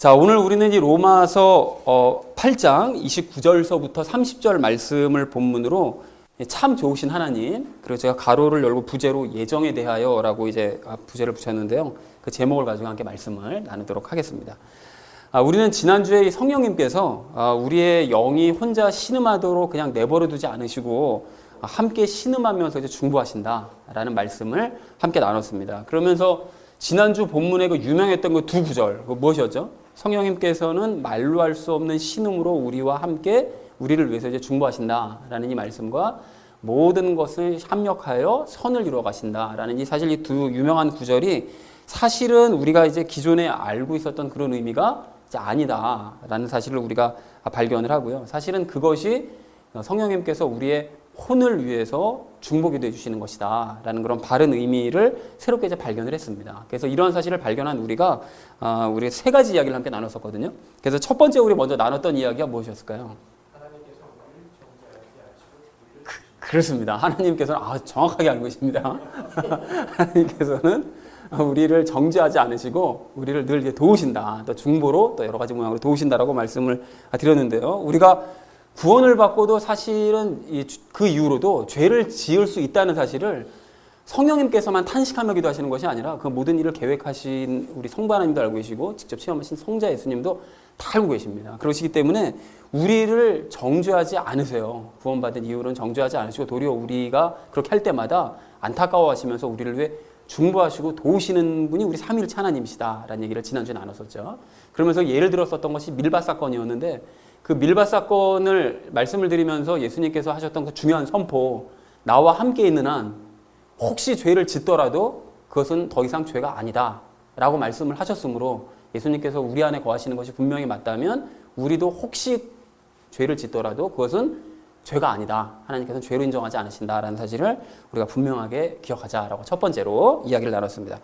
자, 오늘 우리는 이 로마서 8장 29절서부터 30절 말씀을 본문으로 참 좋으신 하나님, 그리고 제가 가로를 열고 부제로 예정에 대하여라고 이제 부제를 붙였는데요. 그 제목을 가지고 함께 말씀을 나누도록 하겠습니다. 우리는 지난주에 성령님께서 우리의 영이 혼자 신음하도록 그냥 내버려 두지 않으시고 함께 신음하면서 이제 중보하신다라는 말씀을 함께 나눴습니다. 그러면서 지난주 본문에 그 유명했던 그 두 구절, 그 무엇이었죠? 성령님께서는 말로 할 수 없는 신음으로 우리와 함께 우리를 위해서 이제 중보하신다라는 이 말씀과 모든 것을 합력하여 선을 이루어 가신다라는 이 사실 이 두 유명한 구절이 사실은 우리가 이제 기존에 알고 있었던 그런 의미가 이제 아니다라는 사실을 우리가 발견을 하고요. 사실은 그것이 성령님께서 우리의 혼을 위해서 중보기도 해주시는 것이다 라는 그런 바른 의미를 새롭게 이제 발견을 했습니다. 그래서 이런 사실을 발견한 우리가 우리 세 가지 이야기를 함께 나눴었거든요. 그래서 첫 번째 우리 먼저 나눴던 이야기가 무엇이었을까요? 그렇습니다. 하나님께서는 정확하게 알고 계십니다. 하나님께서는 우리를 정죄하지 않으시고 우리를 늘 이제 도우신다. 또 중보로 또 여러 가지 모양으로 도우신다라고 말씀을 드렸는데요. 우리가 구원을 받고도 사실은 그 이후로도 죄를 지을 수 있다는 사실을 성령님께서만 탄식하며 기도하시는 것이 아니라 그 모든 일을 계획하신 우리 성부 하나님도 알고 계시고 직접 체험하신 성자 예수님도 다 알고 계십니다. 그러시기 때문에 우리를 정죄하지 않으세요. 구원받은 이후로는 정죄하지 않으시고 도리어 우리가 그렇게 할 때마다 안타까워하시면서 우리를 위해 중보하시고 도우시는 분이 우리 삼위일체 하나님이시다라는 얘기를 지난주에 나눴었죠. 그러면서 예를 들었었던 것이 밀밭 사건이었는데 그 밀밭 사건을 말씀을 드리면서 예수님께서 하셨던 그 중요한 선포, 나와 함께 있는 한 혹시 죄를 짓더라도 그것은 더 이상 죄가 아니다 라고 말씀을 하셨으므로 예수님께서 우리 안에 거하시는 것이 분명히 맞다면 우리도 혹시 죄를 짓더라도 그것은 죄가 아니다. 하나님께서는 죄로 인정하지 않으신다라는 사실을 우리가 분명하게 기억하자라고 첫 번째로 이야기를 나눴습니다.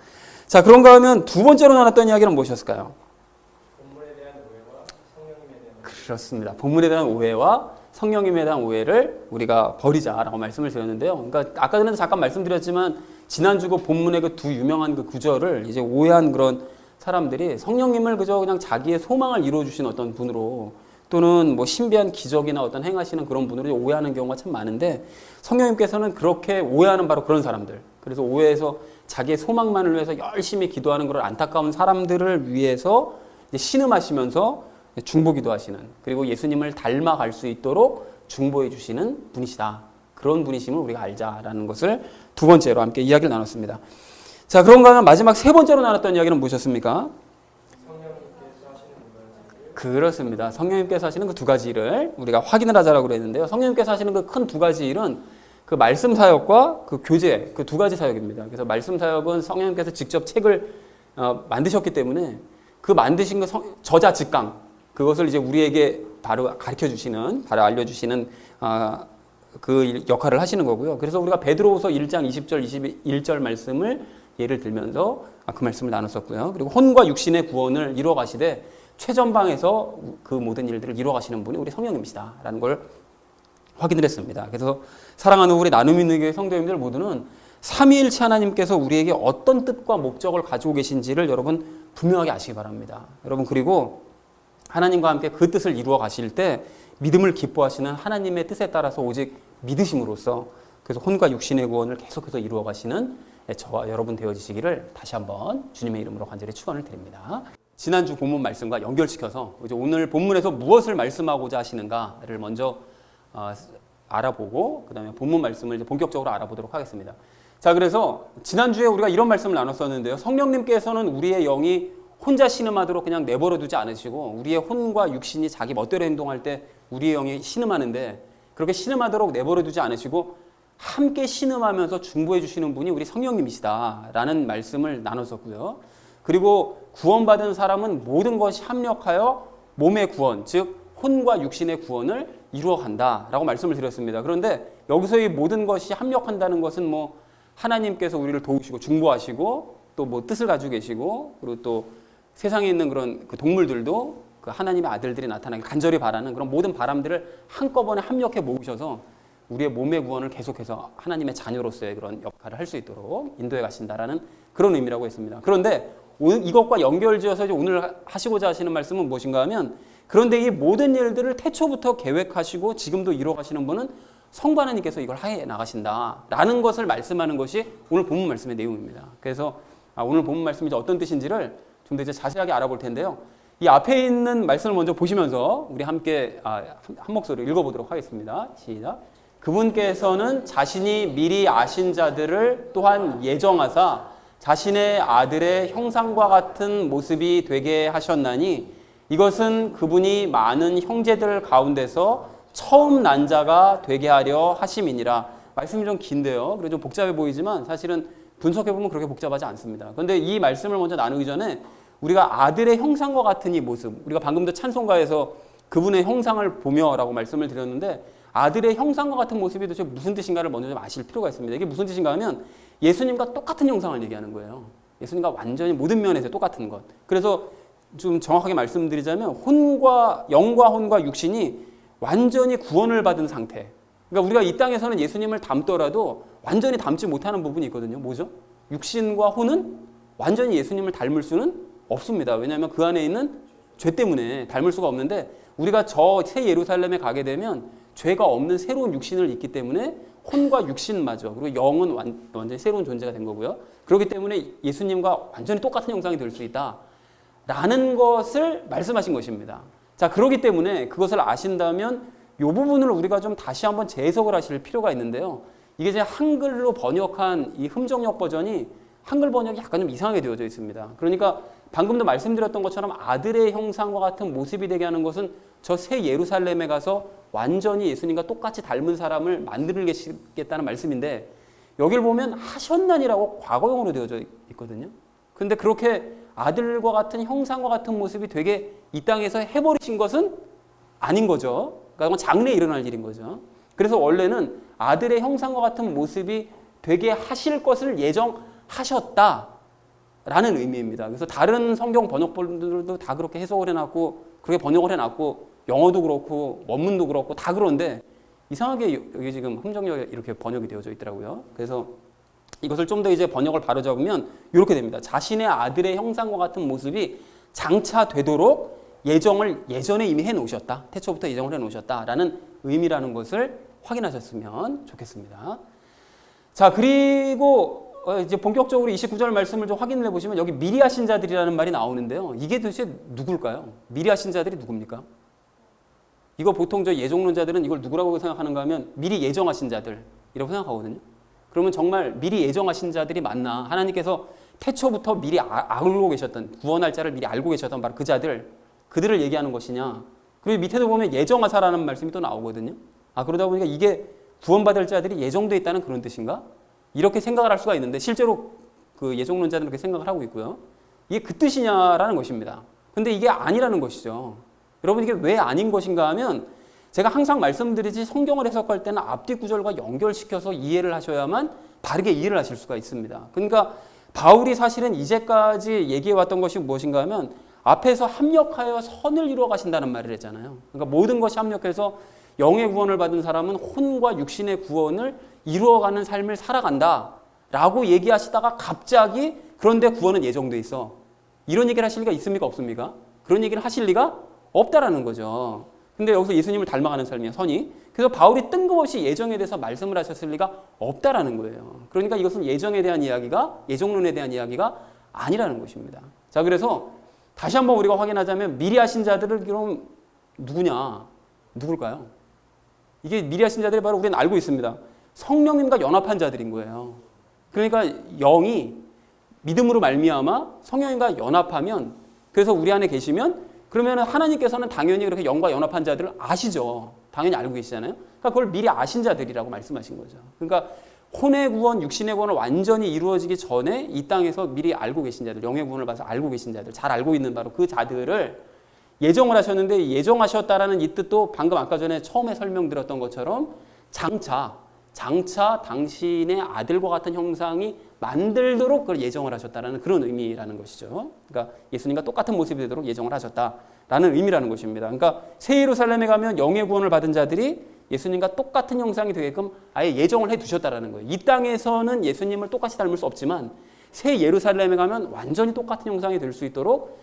자, 그런가 하면 두 번째로 나눴던 이야기는 무엇이었을까요? 그렇습니다. 본문에 대한 오해와 성령님에 대한 오해를 우리가 버리자라고 말씀을 드렸는데요. 그러니까 아까 전에도 잠깐 말씀드렸지만 지난주 그 본문의 그 두 유명한 그 구절을 이제 오해한 그런 사람들이 성령님을 그저 그냥 자기의 소망을 이루어 주신 어떤 분으로 또는 뭐 신비한 기적이나 어떤 행하시는 그런 분으로 오해하는 경우가 참 많은데 성령님께서는 그렇게 오해하는 바로 그런 사람들. 그래서 오해해서 자기의 소망만을 위해서 열심히 기도하는 그런 안타까운 사람들을 위해서 이제 신음하시면서 중보기도 하시는, 그리고 예수님을 닮아갈 수 있도록 중보해 주시는 분이시다. 그런 분이심을 우리가 알자라는 것을 두 번째로 함께 이야기를 나눴습니다. 자, 그런가 하면 마지막 세 번째로 나눴던 이야기는 무엇이었습니까? 성령님께서 하시는 두 가지. 그렇습니다. 성령님께서 하시는 그 두 가지 일을 우리가 확인을 하자라고 그랬는데요. 성령님께서 하시는 그 큰 두 가지 일은 그 말씀 사역과 그 교제, 그 두 가지 사역입니다. 그래서 말씀 사역은 성령님께서 직접 책을 만드셨기 때문에 그 만드신 그 저자 직강, 그것을 이제 우리에게 바로 가르쳐 주시는, 바로 알려주시는 그 역할을 하시는 거고요. 그래서 우리가 베드로후서 1장 20절, 21절 말씀을 예를 들면서 그 말씀을 나눴었고요. 그리고 혼과 육신의 구원을 이루어 가시되 최전방에서 그 모든 일들을 이루어 가시는 분이 우리 성령님이시다라는 걸 확인을 했습니다. 그래서 사랑하는 우리 나눔 있는 교회 성도님들 모두는 삼위일체 하나님께서 우리에게 어떤 뜻과 목적을 가지고 계신지를 여러분 분명하게 아시기 바랍니다. 여러분, 그리고 하나님과 함께 그 뜻을 이루어 가실 때 믿음을 기뻐하시는 하나님의 뜻에 따라서 오직 믿으심으로써 그래서 혼과 육신의 구원을 계속해서 이루어 가시는 저와 여러분 되어지시기를 다시 한번 주님의 이름으로 간절히 축원을 드립니다. 지난주 본문 말씀과 연결시켜서 이제 오늘 본문에서 무엇을 말씀하고자 하시는가를 먼저 알아보고 그 다음에 본문 말씀을 이제 본격적으로 알아보도록 하겠습니다. 자, 그래서 지난주에 우리가 이런 말씀을 나눴었는데요. 성령님께서는 우리의 영이 혼자 신음하도록 그냥 내버려 두지 않으시고 우리의 혼과 육신이 자기 멋대로 행동할 때 우리의 영이 신음하는데 그렇게 신음하도록 내버려 두지 않으시고 함께 신음하면서 중보해 주시는 분이 우리 성령님이시다라는 말씀을 나눴었고요. 그리고 구원받은 사람은 모든 것이 합력하여 몸의 구원, 즉 혼과 육신의 구원을 이루어 간다라고 말씀을 드렸습니다. 그런데 여기서 이 모든 것이 합력한다는 것은 뭐 하나님께서 우리를 도우시고 중보하시고 또 뭐 뜻을 가지고 계시고 그리고 또 세상에 있는 그런 그 동물들도 그 하나님의 아들들이 나타나기 간절히 바라는 그런 모든 바람들을 한꺼번에 합력해 모으셔서 우리의 몸의 구원을 계속해서 하나님의 자녀로서의 그런 역할을 할 수 있도록 인도해 가신다라는 그런 의미라고 했습니다. 그런데 오늘 이것과 연결지어서 이제 오늘 하시고자 하시는 말씀은 무엇인가 하면 그런데 이 모든 일들을 태초부터 계획하시고 지금도 이루어가시는 분은 성부 하나님께서 이걸 하해 나가신다라는 것을 말씀하는 것이 오늘 본문 말씀의 내용입니다. 그래서 오늘 본문 말씀이 어떤 뜻인지를 좀 더 이제 자세하게 알아볼 텐데요. 이 앞에 있는 말씀을 먼저 보시면서 우리 함께 한 목소리로 읽어보도록 하겠습니다. 시작. 그분께서는 자신이 미리 아신 자들을 또한 예정하사 자신의 아들의 형상과 같은 모습이 되게 하셨나니 이것은 그분이 많은 형제들 가운데서 처음 난 자가 되게 하려 하심이니라. 말씀이 좀 긴데요. 그래서 좀 복잡해 보이지만 사실은 분석해보면 그렇게 복잡하지 않습니다. 그런데 이 말씀을 먼저 나누기 전에 우리가 아들의 형상과 같은 이 모습, 우리가 방금도 찬송가에서 그분의 형상을 보며라고 말씀을 드렸는데 아들의 형상과 같은 모습이 도대체 무슨 뜻인가를 먼저 좀 아실 필요가 있습니다. 이게 무슨 뜻인가 하면 예수님과 똑같은 형상을 얘기하는 거예요. 예수님과 완전히 모든 면에서 똑같은 것. 그래서 좀 정확하게 말씀드리자면 영과 혼과 육신이 완전히 구원을 받은 상태. 그러니까 우리가 이 땅에서는 예수님을 닮더라도 완전히 닮지 못하는 부분이 있거든요. 뭐죠? 육신과 혼은 완전히 예수님을 닮을 수는 없습니다. 왜냐하면 그 안에 있는 죄 때문에 닮을 수가 없는데 우리가 저 새 예루살렘에 가게 되면 죄가 없는 새로운 육신을 입기 때문에 혼과 육신마저 그리고 영은 완전히 새로운 존재가 된 거고요. 그렇기 때문에 예수님과 완전히 똑같은 형상이 될 수 있다라는 것을 말씀하신 것입니다. 자, 그렇기 때문에 그것을 아신다면 이 부분을 우리가 좀 다시 한번 재해석을 하실 필요가 있는데요. 이게 이제 한글로 번역한 이 흠정역 버전이 한글 번역이 약간 좀 이상하게 되어져 있습니다. 그러니까 방금도 말씀드렸던 것처럼 아들의 형상과 같은 모습이 되게 하는 것은 저 새 예루살렘에 가서 완전히 예수님과 똑같이 닮은 사람을 만들겠다는 말씀인데 여기를 보면 하셨나니라고 과거형으로 되어져 있거든요. 그런데 그렇게 아들과 같은 형상과 같은 모습이 되게 이 땅에서 해버리신 것은 아닌 거죠. 그러니까 장래에 일어날 일인 거죠. 그래서 원래는 아들의 형상과 같은 모습이 되게 하실 것을 예정하셨다라는 의미입니다. 그래서 다른 성경 번역본들도 다 그렇게 해석을 해놨고 그렇게 번역을 해놨고 영어도 그렇고 원문도 그렇고 다 그런데 이상하게 여기 지금 흠정역에 이렇게 번역이 되어져 있더라고요. 그래서 이것을 좀 더 이제 번역을 바로 잡으면 이렇게 됩니다. 자신의 아들의 형상과 같은 모습이 장차 되도록 예정을 예전에 이미 해놓으셨다. 태초부터 예정을 해놓으셨다라는 의미라는 것을 확인하셨으면 좋겠습니다. 자, 그리고 이제 본격적으로 29절 말씀을 좀 확인을 해보시면 여기 미리 하신 자들이라는 말이 나오는데요. 이게 도대체 누굴까요? 미리 하신 자들이 누굽니까? 이거 보통 저 예정론자들은 이걸 누구라고 생각하는가 하면 미리 예정하신 자들이라고 생각하거든요. 그러면 정말 미리 예정하신 자들이 맞나? 하나님께서 태초부터 미리 알고 계셨던 구원할 자를 미리 알고 계셨던 바로 그 자들, 그들을 얘기하는 것이냐? 그리고 밑에도 보면 예정하사라는 말씀이 또 나오거든요. 그러다 보니까 이게 구원받을 자들이 예정되어 있다는 그런 뜻인가? 이렇게 생각을 할 수가 있는데 실제로 그 예정론자들은 그렇게 생각을 하고 있고요. 이게 그 뜻이냐라는 것입니다. 근데 이게 아니라는 것이죠. 여러분 이게 왜 아닌 것인가 하면 제가 항상 말씀드리지 성경을 해석할 때는 앞뒤 구절과 연결시켜서 이해를 하셔야만 바르게 이해를 하실 수가 있습니다. 그러니까 바울이 사실은 이제까지 얘기해왔던 것이 무엇인가 하면 앞에서 합력하여 선을 이루어 가신다는 말을 했잖아요. 그러니까 모든 것이 합력해서 영의 구원을 받은 사람은 혼과 육신의 구원을 이루어가는 삶을 살아간다 라고 얘기하시다가 갑자기 그런데 구원은 예정돼 있어. 이런 얘기를 하실 리가 있습니까? 없습니까? 그런 얘기를 하실 리가 없다라는 거죠. 근데 여기서 예수님을 닮아가는 삶이야, 선이. 그래서 바울이 뜬금없이 예정에 대해서 말씀을 하셨을 리가 없다라는 거예요. 그러니까 이것은 예정에 대한 이야기가, 예정론에 대한 이야기가 아니라는 것입니다. 자, 그래서 다시 한번 우리가 확인하자면 미리 하신 자들을 그럼 누구냐? 누굴까요? 이게 미리 하신 자들이 바로 우리는 알고 있습니다. 성령님과 연합한 자들인 거예요. 그러니까 영이 믿음으로 말미암아 성령님과 연합하면 그래서 우리 안에 계시면 그러면 하나님께서는 당연히 그렇게 영과 연합한 자들을 아시죠. 당연히 알고 계시잖아요. 그러니까 그걸 미리 아신 자들이라고 말씀하신 거죠. 그러니까 혼의 구원, 육신의 구원을 완전히 이루어지기 전에 이 땅에서 미리 알고 계신 자들, 영의 구원을 받아서 알고 계신 자들, 잘 알고 있는 바로 그 자들을 예정을 하셨는데 예정하셨다라는 이 뜻도 방금 아까 전에 처음에 설명드렸던 것처럼 장차 당신의 아들과 같은 형상이 만들도록 그걸 예정을 하셨다라는 그런 의미라는 것이죠. 그러니까 예수님과 똑같은 모습이 되도록 예정을 하셨다라는 의미라는 것입니다. 그러니까 새 예루살렘에 가면 영의 구원을 받은 자들이 예수님과 똑같은 형상이 되게끔 아예 예정을 해 두셨다라는 거예요. 이 땅에서는 예수님을 똑같이 닮을 수 없지만 새 예루살렘에 가면 완전히 똑같은 형상이 될 수 있도록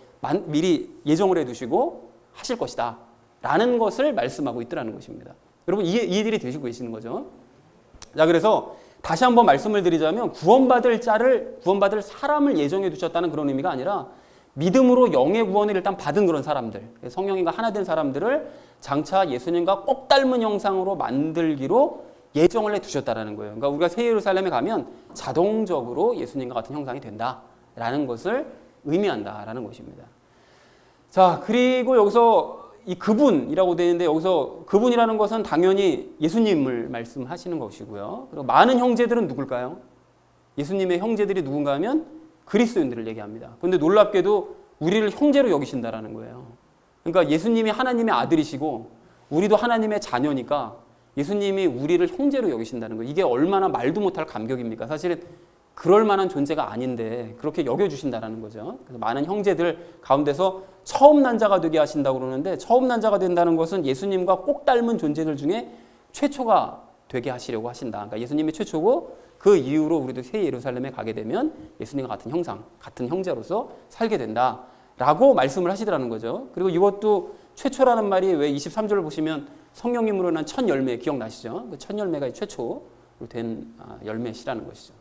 미리 예정을 해두시고 하실 것이다 라는 것을 말씀하고 있더라는 것입니다. 여러분 이해들이 되시고 계시는 거죠. 자, 그래서 다시 한번 말씀을 드리자면 구원받을 사람을 예정해 두셨다는 그런 의미가 아니라 믿음으로 영의 구원을 일단 받은 그런 사람들, 성령님과 하나 된 사람들을 장차 예수님과 꼭 닮은 형상으로 만들기로 예정을 해 두셨다라는 거예요. 그러니까 우리가 새 예루살렘에 가면 자동적으로 예수님과 같은 형상이 된다라는 것을 의미한다라는 것입니다. 자, 그리고 여기서 이 그분이라고 되어 있는데 여기서 그분이라는 것은 당연히 예수님을 말씀하시는 것이고요. 그리고 많은 형제들은 누굴까요? 예수님의 형제들이 누군가 하면 그리스도인들을 얘기합니다. 그런데 놀랍게도 우리를 형제로 여기신다라는 거예요. 그러니까 예수님이 하나님의 아들이시고 우리도 하나님의 자녀니까 예수님이 우리를 형제로 여기신다는 거예요. 이게 얼마나 말도 못할 감격입니까? 사실은 그럴 만한 존재가 아닌데 그렇게 여겨주신다는 거죠. 그래서 많은 형제들 가운데서 처음 난 자가 되게 하신다고 그러는데 처음 난 자가 된다는 것은 예수님과 꼭 닮은 존재들 중에 최초가 되게 하시려고 하신다. 그러니까 예수님이 최초고 그 이후로 우리도 새 예루살렘에 가게 되면 예수님과 같은 형상, 같은 형제로서 살게 된다라고 말씀을 하시더라는 거죠. 그리고 이것도 최초라는 말이 왜 23절을 보시면 성령님으로 인한 첫 열매 기억나시죠? 그 첫 열매가 최초로 된 열매시라는 것이죠.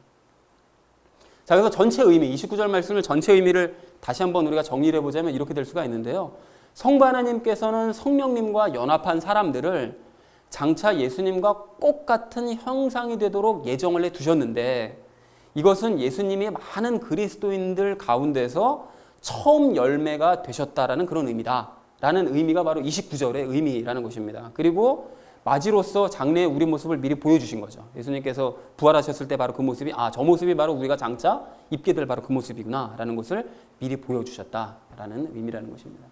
자, 그래서 전체 의미, 29절 말씀을 전체 의미를 다시 한번 우리가 정리를 해보자면 이렇게 될 수가 있는데요. 성부 하나님께서는 성령님과 연합한 사람들을 장차 예수님과 꼭 같은 형상이 되도록 예정을 해두셨는데 이것은 예수님이 많은 그리스도인들 가운데서 처음 열매가 되셨다라는 그런 의미다. 라는 의미가 바로 29절의 의미라는 것입니다. 그리고 마지로서 장래의 우리 모습을 미리 보여주신 거죠. 예수님께서 부활하셨을 때 바로 그 모습이 저 모습이 바로 우리가 장차 입게 될 바로 그 모습이구나 라는 것을 미리 보여주셨다라는 의미라는 것입니다.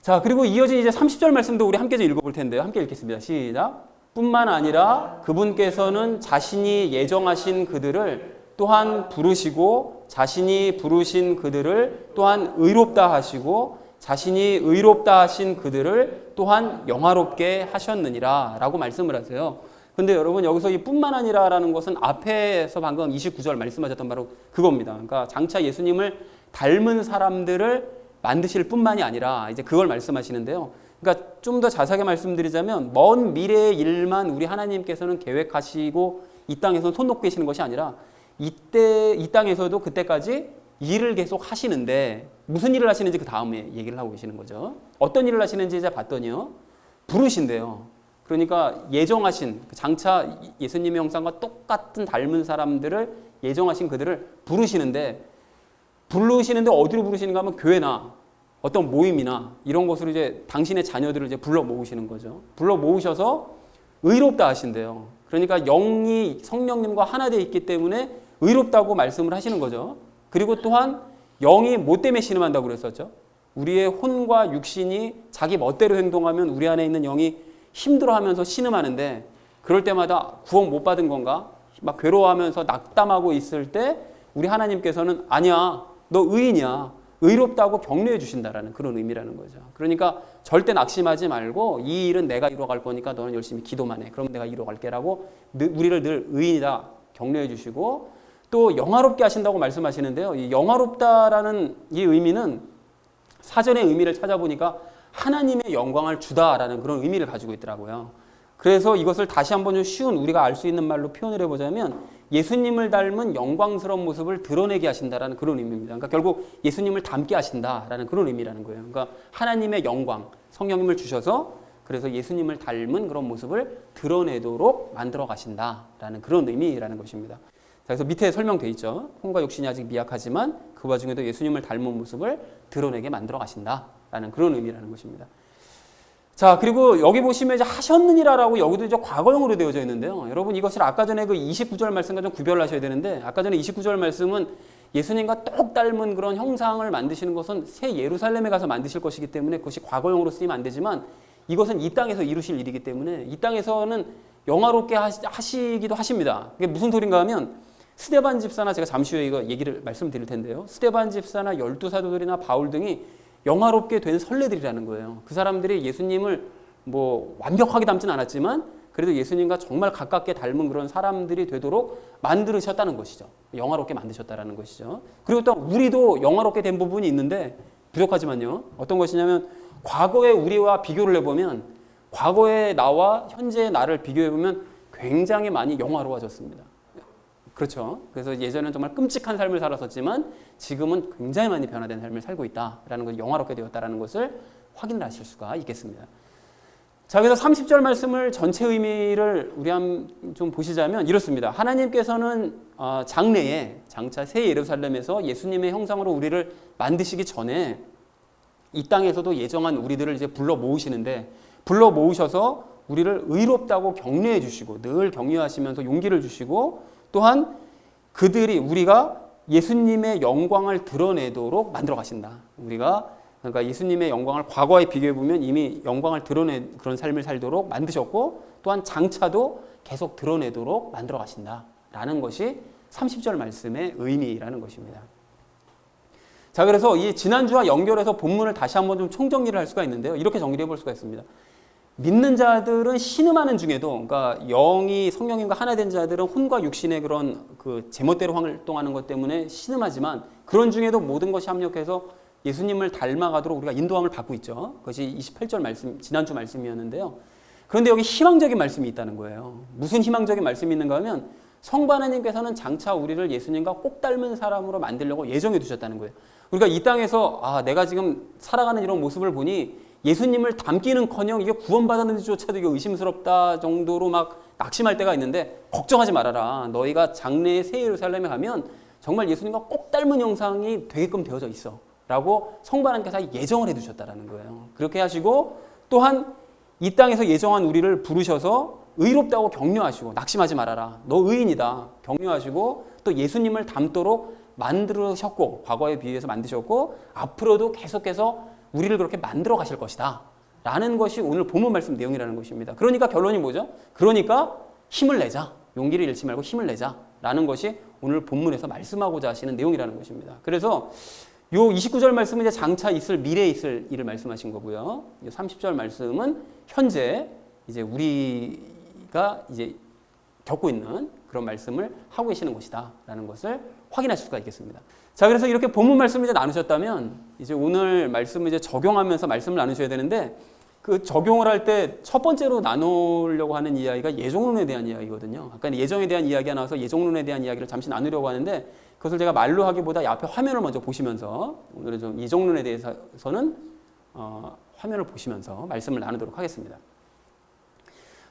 자, 그리고 이어진 이제 30절 말씀도 우리 함께 좀 읽어볼 텐데요. 함께 읽겠습니다. 시작. 뿐만 아니라 그분께서는 자신이 예정하신 그들을 또한 부르시고 자신이 부르신 그들을 또한 의롭다 하시고 자신이 의롭다 하신 그들을 또한 영화롭게 하셨느니라 라고 말씀을 하세요. 근데 여러분 여기서 이 뿐만 아니라 라는 것은 앞에서 방금 29절 말씀하셨던 바로 그겁니다. 그러니까 장차 예수님을 닮은 사람들을 만드실 뿐만이 아니라 이제 그걸 말씀하시는데요. 그러니까 좀 더 자세하게 말씀드리자면 먼 미래의 일만 우리 하나님께서는 계획하시고 이 땅에서 손 놓고 계시는 것이 아니라 이 땅에서도 그때까지 일을 계속 하시는데 무슨 일을 하시는지 그 다음에 얘기를 하고 계시는 거죠. 어떤 일을 하시는지 이제 봤더니요. 부르신대요. 그러니까 예정하신 장차 예수님의 형상과 똑같은 닮은 사람들을 예정하신 그들을 부르시는데 어디로 부르시는가 하면 교회나 어떤 모임이나 이런 곳으로 이제 당신의 자녀들을 이제 불러 모으시는 거죠. 불러 모으셔서 의롭다 하신대요. 그러니까 영이 성령님과 하나 되어 있기 때문에 의롭다고 말씀을 하시는 거죠. 그리고 또한 영이 뭐 때문에 신음한다고 그랬었죠? 우리의 혼과 육신이 자기 멋대로 행동하면 우리 안에 있는 영이 힘들어하면서 신음하는데 그럴 때마다 구원 못 받은 건가? 막 괴로워하면서 낙담하고 있을 때 우리 하나님께서는 아니야, 너 의인이야, 의롭다고 격려해 주신다라는 그런 의미라는 거죠. 그러니까 절대 낙심하지 말고 이 일은 내가 이루어갈 거니까 너는 열심히 기도만 해. 그럼 내가 이루어갈게라고 우리를 늘 의인이다 격려해 주시고 또 영화롭게 하신다고 말씀하시는데요. 이 영화롭다라는 이 의미는 사전의 의미를 찾아보니까 하나님의 영광을 주다라는 그런 의미를 가지고 있더라고요. 그래서 이것을 다시 한번 좀 쉬운 우리가 알 수 있는 말로 표현을 해보자면 예수님을 닮은 영광스러운 모습을 드러내게 하신다라는 그런 의미입니다. 그러니까 결국 예수님을 닮게 하신다라는 그런 의미라는 거예요. 그러니까 하나님의 영광, 성령님을 주셔서 그래서 예수님을 닮은 그런 모습을 드러내도록 만들어 가신다라는 그런 의미라는 것입니다. 자, 그래서 밑에 설명되어 있죠. 혼과 육신이 아직 미약하지만 그 와중에도 예수님을 닮은 모습을 드러내게 만들어 가신다라는 그런 의미라는 것입니다. 자, 그리고 여기 보시면 이제 하셨느니라라고 여기도 이제 과거형으로 되어져 있는데요. 여러분 이것을 아까 전에 그 29절 말씀과 좀 구별을 하셔야 되는데 아까 전에 29절 말씀은 예수님과 똑 닮은 그런 형상을 만드시는 것은 새 예루살렘에 가서 만드실 것이기 때문에 그것이 과거형으로 쓰이면 안 되지만 이것은 이 땅에서 이루실 일이기 때문에 이 땅에서는 영화롭게 하시기도 하십니다. 그게 무슨 소린가 하면 스데반 집사나 제가 잠시 후에 이거 얘기를 말씀드릴 텐데요. 스데반 집사나 12사도들이나 바울 등이 영화롭게 된 선례들이라는 거예요. 그 사람들이 예수님을 뭐 완벽하게 닮지는 않았지만 그래도 예수님과 정말 가깝게 닮은 그런 사람들이 되도록 만드셨다는 것이죠. 영화롭게 만드셨다는 것이죠. 그리고 또 우리도 영화롭게 된 부분이 있는데 부족하지만요. 어떤 것이냐면 과거의 우리와 비교를 해보면 과거의 나와 현재의 나를 비교해보면 굉장히 많이 영화로워졌습니다. 그렇죠. 그래서 예전에는 정말 끔찍한 삶을 살았었지만 지금은 굉장히 많이 변화된 삶을 살고 있다라는 것, 영화롭게 되었다라는 것을 확인하실 수가 있겠습니다. 자, 그래서 30절 말씀을 전체 의미를 우리 좀 보시자면 이렇습니다. 하나님께서는 장래에 장차 새 예루살렘에서 예수님의 형상으로 우리를 만드시기 전에 이 땅에서도 예정한 우리들을 이제 불러 모으시는데 불러 모으셔서 우리를 의롭다고 격려해 주시고 늘 격려하시면서 용기를 주시고 또한 우리가 예수님의 영광을 드러내도록 만들어 가신다. 그러니까 예수님의 영광을 과거에 비교해 보면 이미 영광을 드러낸 그런 삶을 살도록 만드셨고 또한 장차도 계속 드러내도록 만들어 가신다라는 것이 30절 말씀의 의미라는 것입니다. 자, 그래서 이 지난주와 연결해서 본문을 다시 한번 좀 총정리를 할 수가 있는데요. 이렇게 정리해 볼 수가 있습니다. 믿는 자들은 신음하는 중에도, 그러니까 영이 성령님과 하나 된 자들은 혼과 육신의 그런 그 제멋대로 활동하는 것 때문에 신음하지만 그런 중에도 모든 것이 합력해서 예수님을 닮아가도록 우리가 인도함을 받고 있죠. 그것이 28절 말씀, 지난주 말씀이었는데요. 그런데 여기 희망적인 말씀이 있다는 거예요. 무슨 희망적인 말씀이 있는가 하면 성부 하나님께서는 장차 우리를 예수님과 꼭 닮은 사람으로 만들려고 예정해 두셨다는 거예요. 우리가 이 땅에서 내가 지금 살아가는 이런 모습을 보니 예수님을 닮기는커녕 이게 구원받았는지조차도 이게 의심스럽다 정도로 막 낙심할 때가 있는데 걱정하지 말아라. 너희가 장래의 새 예루살렘에 가면 정말 예수님과 꼭 닮은 형상이 되게끔 되어져 있어 라고 성부 하나님께서 예정을 해두셨다는 거예요. 그렇게 하시고 또한 이 땅에서 예정한 우리를 부르셔서 의롭다고 격려하시고 낙심하지 말아라. 너 의인이다. 격려하시고 또 예수님을 닮도록 만드셨고 과거에 비해서 만드셨고 앞으로도 계속해서 우리를 그렇게 만들어 가실 것이다 라는 것이 오늘 본문 말씀 내용이라는 것입니다. 그러니까 결론이 뭐죠? 그러니까 힘을 내자. 용기를 잃지 말고 힘을 내자 라는 것이 오늘 본문에서 말씀하고자 하시는 내용이라는 것입니다. 그래서 요 29절 말씀은 이제 장차 있을 미래에 있을 일을 말씀하신 거고요. 30절 말씀은 현재 이제 우리가 이제 겪고 있는 그런 말씀을 하고 계시는 것이다라는 것을 확인하실 수가 있겠습니다. 자, 그래서 이렇게 본문 말씀을 이제 나누셨다면 이제 오늘 말씀을 이제 적용하면서 말씀을 나누셔야 되는데 그 적용을 할 때 첫 번째로 나누려고 하는 이야기가 예정론에 대한 이야기거든요. 아까 예정에 대한 이야기가 나와서 예정론에 대한 이야기를 잠시 나누려고 하는데 그것을 제가 말로 하기보다 앞에 화면을 먼저 보시면서 오늘은 좀 예정론에 대해서는 화면을 보시면서 말씀을 나누도록 하겠습니다.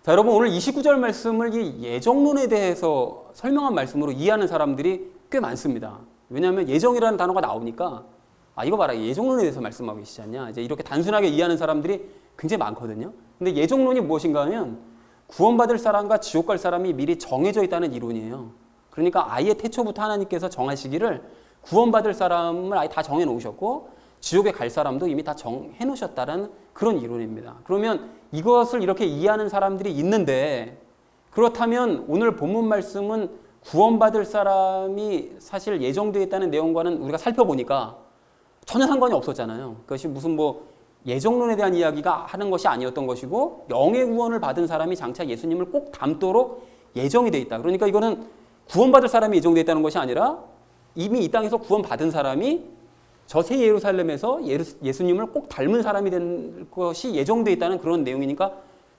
자, 여러분 오늘 29절 말씀을 이 예정론에 대해서 설명한 말씀으로 이해하는 사람들이 꽤 많습니다. 왜냐하면 예정이라는 단어가 나오니까 이거 봐라 예정론에 대해서 말씀하고 계시지 않냐 이제 이렇게 단순하게 이해하는 사람들이 굉장히 많거든요. 근데 예정론이 무엇인가 하면 구원받을 사람과 지옥 갈 사람이 미리 정해져 있다는 이론이에요. 그러니까 아예 태초부터 하나님께서 정하시기를 구원받을 사람을 아예 다 정해 놓으셨고 지옥에 갈 사람도 이미 다 정해 놓으셨다는 그런 이론입니다. 그러면 이것을 이렇게 이해하는 사람들이 있는데 그렇다면 오늘 본문 말씀은 구원받을 사람이 사실 예정되어 있다는 내용과는 우리가 살펴보니까 전혀 상관이 없었잖아요. 그것이 무슨 예정론에 대한 이야기가 하는 것이 아니었던 것이고 영의 구원을 받은 사람이 장차 예수님을 꼭 닮도록 예정이 되어 있다. 그러니까 이거는 구원받을 사람이 예정되어 있다는 것이 아니라 이미 이 땅에서 구원받은 사람이 저 새 예루살렘에서 예수님을 꼭 닮은 사람이 된 것이 예정되어 있다는 그런 내용이니까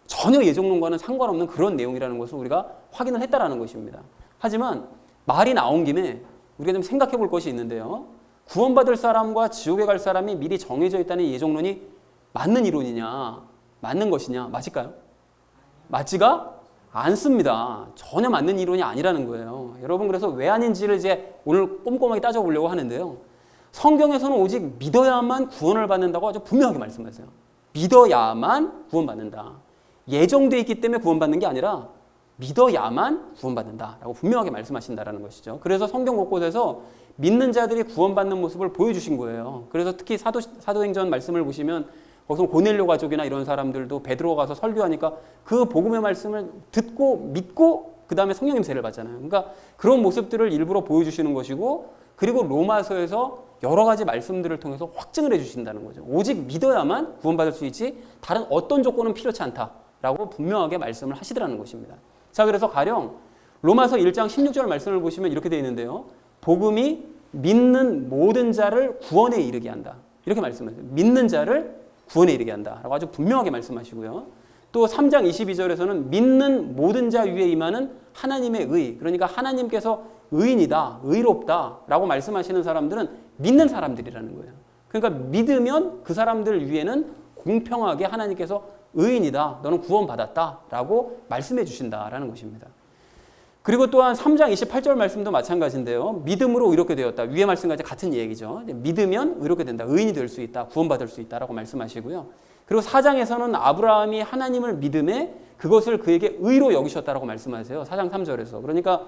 전혀 예정론과는 상관없는 그런 내용이라는 것을 우리가 확인을 했다라는 것입니다. 하지만 말이 나온 김에 우리가 좀 생각해 볼 것이 있는데요. 구원받을 사람과 지옥에 갈 사람이 미리 정해져 있다는 예정론이 맞는 이론이냐, 맞는 것이냐, 맞을까요? 맞지가 않습니다. 전혀 맞는 이론이 아니라는 거예요. 여러분 그래서 왜 아닌지를 이제 오늘 꼼꼼하게 따져보려고 하는데요. 성경에서는 오직 믿어야만 구원을 받는다고 아주 분명하게 말씀하세요. 믿어야만 구원받는다. 예정되어 있기 때문에 구원받는 게 아니라 믿어야만 구원받는다라고 분명하게 말씀하신다라는 것이죠. 그래서 성경 곳곳에서 믿는 자들이 구원받는 모습을 보여주신 거예요. 그래서 특히 사도행전 말씀을 보시면 거기서 고넬료 가족이나 이런 사람들도 베드로가 가서 설교하니까 그 복음의 말씀을 듣고 믿고 그 다음에 성령 임재를 받잖아요. 그러니까 그런 모습들을 일부러 보여주시는 것이고 그리고 로마서에서 여러 가지 말씀들을 통해서 확증을 해주신다는 거죠. 오직 믿어야만 구원받을 수 있지 다른 어떤 조건은 필요치 않다. 라고 분명하게 말씀을 하시더라는 것입니다. 자, 그래서 가령 로마서 1장 16절 말씀을 보시면 이렇게 되어 있는데요. 복음이 믿는 모든 자를 구원에 이르게 한다. 이렇게 말씀하세요. 믿는 자를 구원에 이르게 한다. 라고 아주 분명하게 말씀하시고요. 또 3장 22절에서는 믿는 모든 자 위에 임하는 하나님의 의, 그러니까 하나님께서 의인이다, 의롭다 라고 말씀하시는 사람들은 믿는 사람들이라는 거예요. 그러니까 믿으면 그 사람들 위에는 공평하게 하나님께서 의인이다, 너는 구원받았다 라고 말씀해 주신다라는 것입니다. 그리고 또한 3장 28절 말씀도 마찬가지인데요. 믿음으로 의롭게 되었다. 위의 말씀과 같은 얘기죠. 믿으면 의롭게 된다. 의인이 될 수 있다. 구원받을 수 있다라고 말씀하시고요. 그리고 4장에서는 아브라함이 하나님을 믿음에 그것을 그에게 의로 여기셨다라고 말씀하세요. 4장 3절에서. 그러니까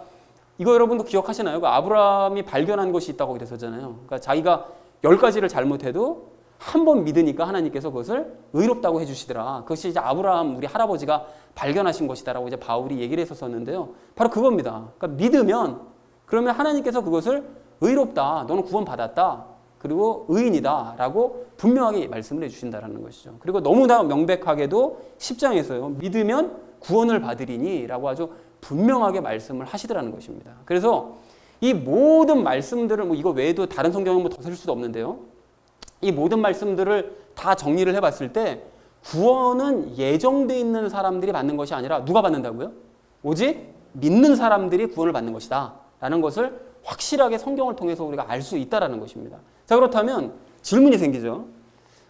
이거 여러분도 기억하시나요? 그 아브라함이 발견한 것이 있다고 그랬었잖아요. 그러니까 자기가 10가지를 잘못해도 한 번 믿으니까 하나님께서 그것을 의롭다고 해주시더라. 그것이 이제 아브라함 우리 할아버지가 발견하신 것이다라고 이제 바울이 얘기를 했었었는데요. 바로 그겁니다. 그러니까 믿으면 그러면 하나님께서 그것을 의롭다, 너는 구원받았다, 그리고 의인이다라고 분명하게 말씀을 해주신다라는 것이죠. 그리고 너무나 명백하게도 10장에서요. 믿으면 구원을 받으리니라고 아주 분명하게 말씀을 하시더라는 것입니다. 그래서 이 모든 말씀들을 뭐 이거 외에도 다른 성경은 뭐 더 쓸 수도 없는데요. 이 모든 말씀들을 다 정리를 해봤을 때 구원은 예정돼 있는 사람들이 받는 것이 아니라 누가 받는다고요? 오직 믿는 사람들이 구원을 받는 것이다 라는 것을 확실하게 성경을 통해서 우리가 알 수 있다는 것입니다. 자, 그렇다면 질문이 생기죠.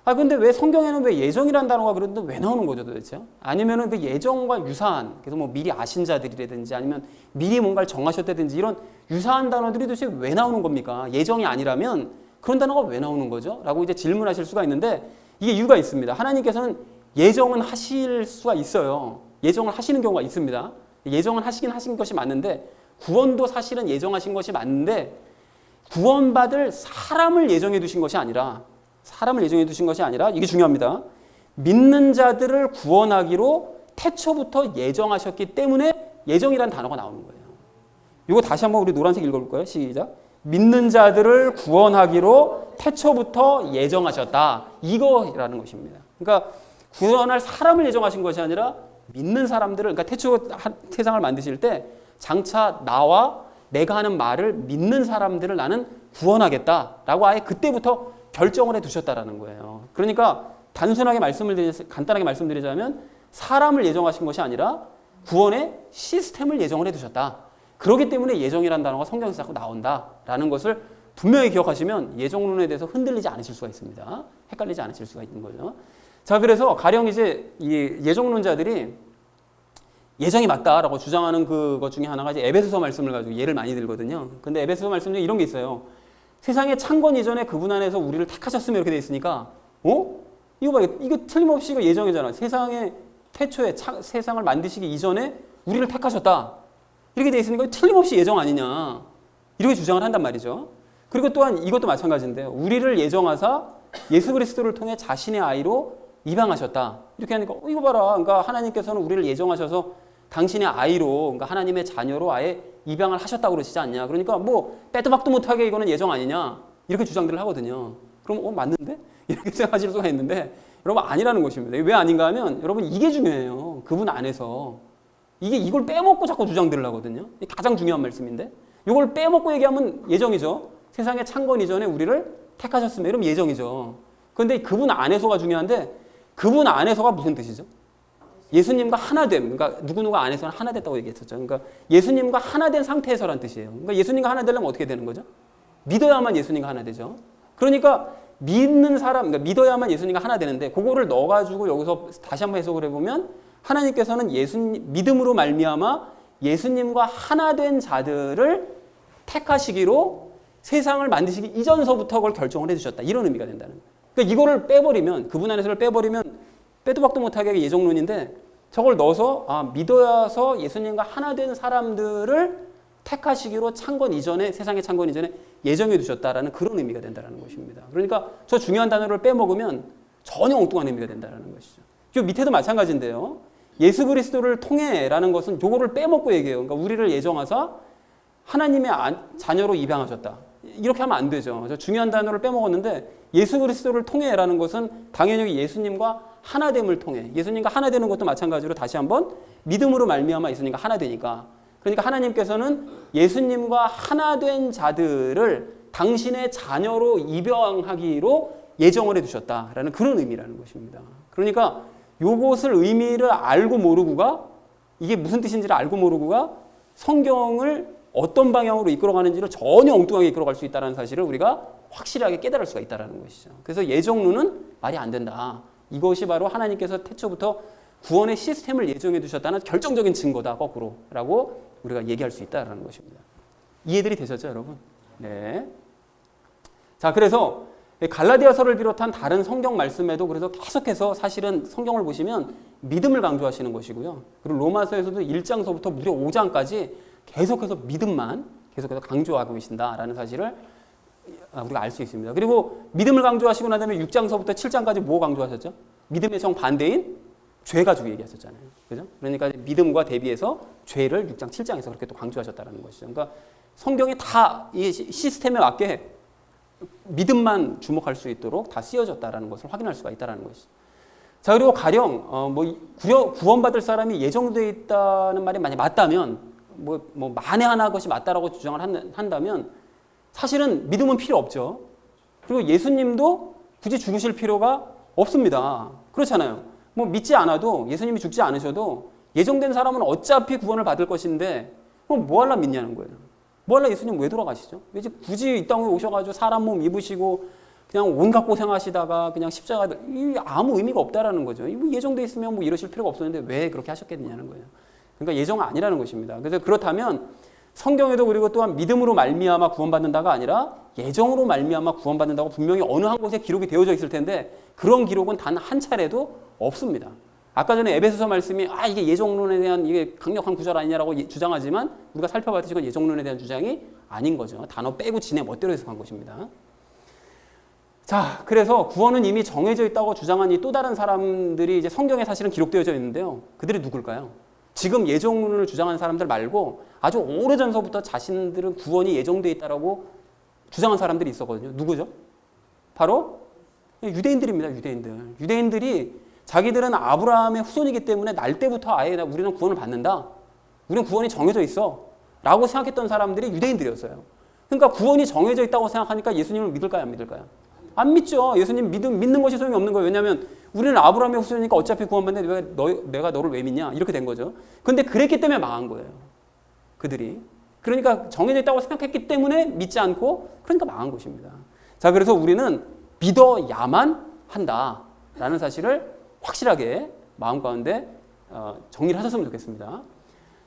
근데 왜 성경에는 왜 예정이라는 단어가 그런데 왜 나오는 거죠 도대체? 아니면은 그 예정과 유사한, 그래서 뭐 미리 아신 자들이라든지 아니면 미리 뭔가를 정하셨다든지 이런 유사한 단어들이 도대체 왜 나오는 겁니까? 예정이 아니라면 그런 단어가 왜 나오는 거죠? 라고 이제 질문하실 수가 있는데 이게 이유가 있습니다. 하나님께서는 예정은 하실 수가 있어요. 예정을 하시는 경우가 있습니다. 예정은 하신 것이 맞는데 구원도 사실은 예정하신 것이 맞는데 구원받을 사람을 예정해 두신 것이 아니라 이게 중요합니다. 믿는 자들을 구원하기로 태초부터 예정하셨기 때문에 예정이라는 단어가 나오는 거예요. 이거 다시 한번 우리 노란색 읽어볼까요? 시작. 믿는 자들을 구원하기로 태초부터 예정하셨다. 이거라는 것입니다. 그러니까 구원할 사람을 예정하신 것이 아니라 믿는 사람들을, 그러니까 태초 세상을 만드실 때 장차 나와 내가 하는 말을 믿는 사람들을 나는 구원하겠다라고 아예 그때부터 결정을 해 두셨다라는 거예요. 그러니까 간단하게 말씀드리자면 사람을 예정하신 것이 아니라 구원의 시스템을 예정을 해 두셨다. 그렇기 때문에 예정이라는 단어가 성경에서 자꾸 나온다라는 것을 분명히 기억하시면 예정론에 대해서 흔들리지 않으실 수가 있습니다. 헷갈리지 않으실 수가 있는 거죠. 자, 그래서 가령 이제 이 예정론자들이 예정이 맞다라고 주장하는 그것 중에 하나가 이제 에베소서 말씀을 가지고 예를 많이 들거든요. 근데 에베소서 말씀 중에 이런 게 있어요. 세상의 창건 이전에 그분 안에서 우리를 택하셨으면 이렇게 돼 있으니까, 이거 봐, 이거 틀림없이 이거 예정이잖아. 세상의 태초에 세상을 만드시기 이전에 우리를 택하셨다. 이렇게 돼 있으니까 틀림없이 예정 아니냐. 이렇게 주장을 한단 말이죠. 그리고 또한 이것도 마찬가지인데요. 우리를 예정하사 예수 그리스도를 통해 자신의 아이로 입양하셨다. 이렇게 하니까 이거 봐라. 그러니까 하나님께서는 우리를 예정하셔서 당신의 아이로, 그러니까 하나님의 자녀로 아예 입양을 하셨다고 그러시지 않냐. 그러니까 뭐 빼도 박도 못하게 이거는 예정 아니냐. 이렇게 주장들을 하거든요. 그럼 맞는데? 이렇게 생각하실 수가 있는데 여러분 아니라는 것입니다. 왜 아닌가 하면 여러분 이게 중요해요. 그분 안에서. 이걸 빼먹고 자꾸 주장들을 하거든요. 이게 가장 중요한 말씀인데 이걸 빼먹고 얘기하면 예정이죠. 세상의 창건 이전에 우리를 택하셨으면 이러면 예정이죠. 그런데 그분 안에서가 중요한데 그분 안에서가 무슨 뜻이죠? 예수님과 하나됨. 그러니까 누구누가 안에서는 하나 됐다고 얘기했었죠. 그러니까 예수님과 하나 된 상태에서란 뜻이에요. 그러니까 예수님과 하나 되려면 어떻게 되는 거죠? 믿어야만 예수님과 하나 되죠. 그러니까 믿는 사람, 그러니까 믿어야만 예수님과 하나 되는데 그거를 넣어가지고 여기서 다시 한번 해석을 해보면 하나님께서는 믿음으로 말미암아 예수님과 하나 된 자들을 택하시기로 세상을 만드시기 이전서부터 그걸 결정을 해주셨다. 이런 의미가 된다는 거예요. 그러니까 이거를 빼버리면, 그분 안에서를 빼버리면 빼도 박도 못하게 예정론인데 저걸 넣어서 믿어야서 예수님과 하나 된 사람들을 택하시기로 창건 이전에, 세상의 창건 이전에 예정해 두셨다라는 그런 의미가 된다는 것입니다. 그러니까 저 중요한 단어를 빼먹으면 전혀 엉뚱한 의미가 된다는 것이죠. 저 밑에도 마찬가지인데요. 예수 그리스도를 통해라는 것은 요거를 빼먹고 얘기해요. 그러니까 우리를 예정하사 하나님의 자녀로 입양하셨다. 이렇게 하면 안 되죠. 저 중요한 단어를 빼먹었는데 예수 그리스도를 통해라는 것은 당연히 예수님과 하나됨을 통해, 예수님과 하나 되는 것도 마찬가지로 다시 한번 믿음으로 말미암아 예수님과 하나 되니까, 그러니까 하나님께서는 예수님과 하나 된 자들을 당신의 자녀로 입양하기로 예정을 해두셨다라는 그런 의미라는 것입니다. 그러니까 요것을 의미를 알고 모르고가, 이게 무슨 뜻인지를 알고 모르고가 성경을 어떤 방향으로 이끌어가는지를 전혀 엉뚱하게 이끌어갈 수 있다는 사실을 우리가 확실하게 깨달을 수가 있다는 것이죠. 그래서 예정론은 말이 안 된다. 이것이 바로 하나님께서 태초부터 구원의 시스템을 예정해 두셨다는 결정적인 증거다, 거꾸로라고 우리가 얘기할 수 있다는 것입니다. 이해들이 되셨죠, 여러분? 네. 자, 그래서 갈라디아서를 비롯한 다른 성경 말씀에도 그래서 계속해서 사실은 성경을 보시면 믿음을 강조하시는 것이고요. 그리고 로마서에서도 1장서부터 무려 5장까지 계속해서 믿음만 계속해서 강조하고 계신다라는 사실을 우리가 알 수 있습니다. 그리고 믿음을 강조하시고 난 다음에 6장서부터 7장까지 뭐 강조하셨죠? 믿음의 정반대인 죄 가지고 얘기하셨잖아요. 그죠? 그러니까 믿음과 대비해서 죄를 6장, 7장에서 그렇게 또 강조하셨다는 것이죠. 그러니까 성경이 다 이 시스템에 맞게 믿음만 주목할 수 있도록 다 쓰여졌다는 것을 확인할 수가 있다는 것이죠. 자, 그리고 가령 구원받을 사람이 예정되어 있다는 말이 만약 맞다면, 만에 하나 것이 맞다라고 주장을 한다면 사실은 믿음은 필요 없죠. 그리고 예수님도 굳이 죽으실 필요가 없습니다. 그렇잖아요. 믿지 않아도, 예수님이 죽지 않으셔도 예정된 사람은 어차피 구원을 받을 것인데 그럼 뭐 하려 믿냐는 거예요. 뭐 하려 예수님 왜 돌아가시죠? 왜 굳이 이 땅에 오셔가지고 사람 몸 입으시고 그냥 온갖 고생하시다가 그냥 십자가, 아무 의미가 없다라는 거죠. 예정돼 있으면 이러실 필요가 없었는데 왜 그렇게 하셨겠느냐는 거예요. 그러니까 예정은 아니라는 것입니다. 그래서 그렇다면 성경에도 그리고 또한 믿음으로 말미암아 구원받는다가 아니라 예정으로 말미암아 구원받는다고 분명히 어느 한 곳에 기록이 되어져 있을 텐데 그런 기록은 단 한 차례도 없습니다. 아까 전에 에베소서 말씀이 이게 예정론에 대한 이게 강력한 구절 아니냐라고 주장하지만 우리가 살펴봤듯이 이건 예정론에 대한 주장이 아닌 거죠. 단어 빼고 지네 멋대로 해석한 것입니다. 자, 그래서 구원은 이미 정해져 있다고 주장한 이 또 다른 사람들이 이제 성경에 사실은 기록되어져 있는데요. 그들이 누굴까요? 지금 예정론을 주장하는 사람들 말고 아주 오래전서부터 자신들은 구원이 예정되어 있다라고 주장한 사람들이 있었거든요. 누구죠? 바로 유대인들입니다. 유대인들이 자기들은 아브라함의 후손이기 때문에 날 때부터 아예 우리는 구원을 받는다. 우리는 구원이 정해져 있어. 라고 생각했던 사람들이 유대인들이었어요. 그러니까 구원이 정해져 있다고 생각하니까 예수님을 믿을까요? 안 믿을까요? 안 믿죠. 예수님 믿는 것이 소용이 없는 거예요. 왜냐하면 우리는 아브라함의 후손이니까 어차피 구원받는데 내가 너를 왜 믿냐? 이렇게 된 거죠. 근데 그랬기 때문에 망한 거예요. 그들이. 그러니까 정해져 있다고 생각했기 때문에 믿지 않고 그러니까 망한 것입니다. 자, 그래서 우리는 믿어야만 한다라는 사실을 확실하게 마음 가운데 정리를 하셨으면 좋겠습니다.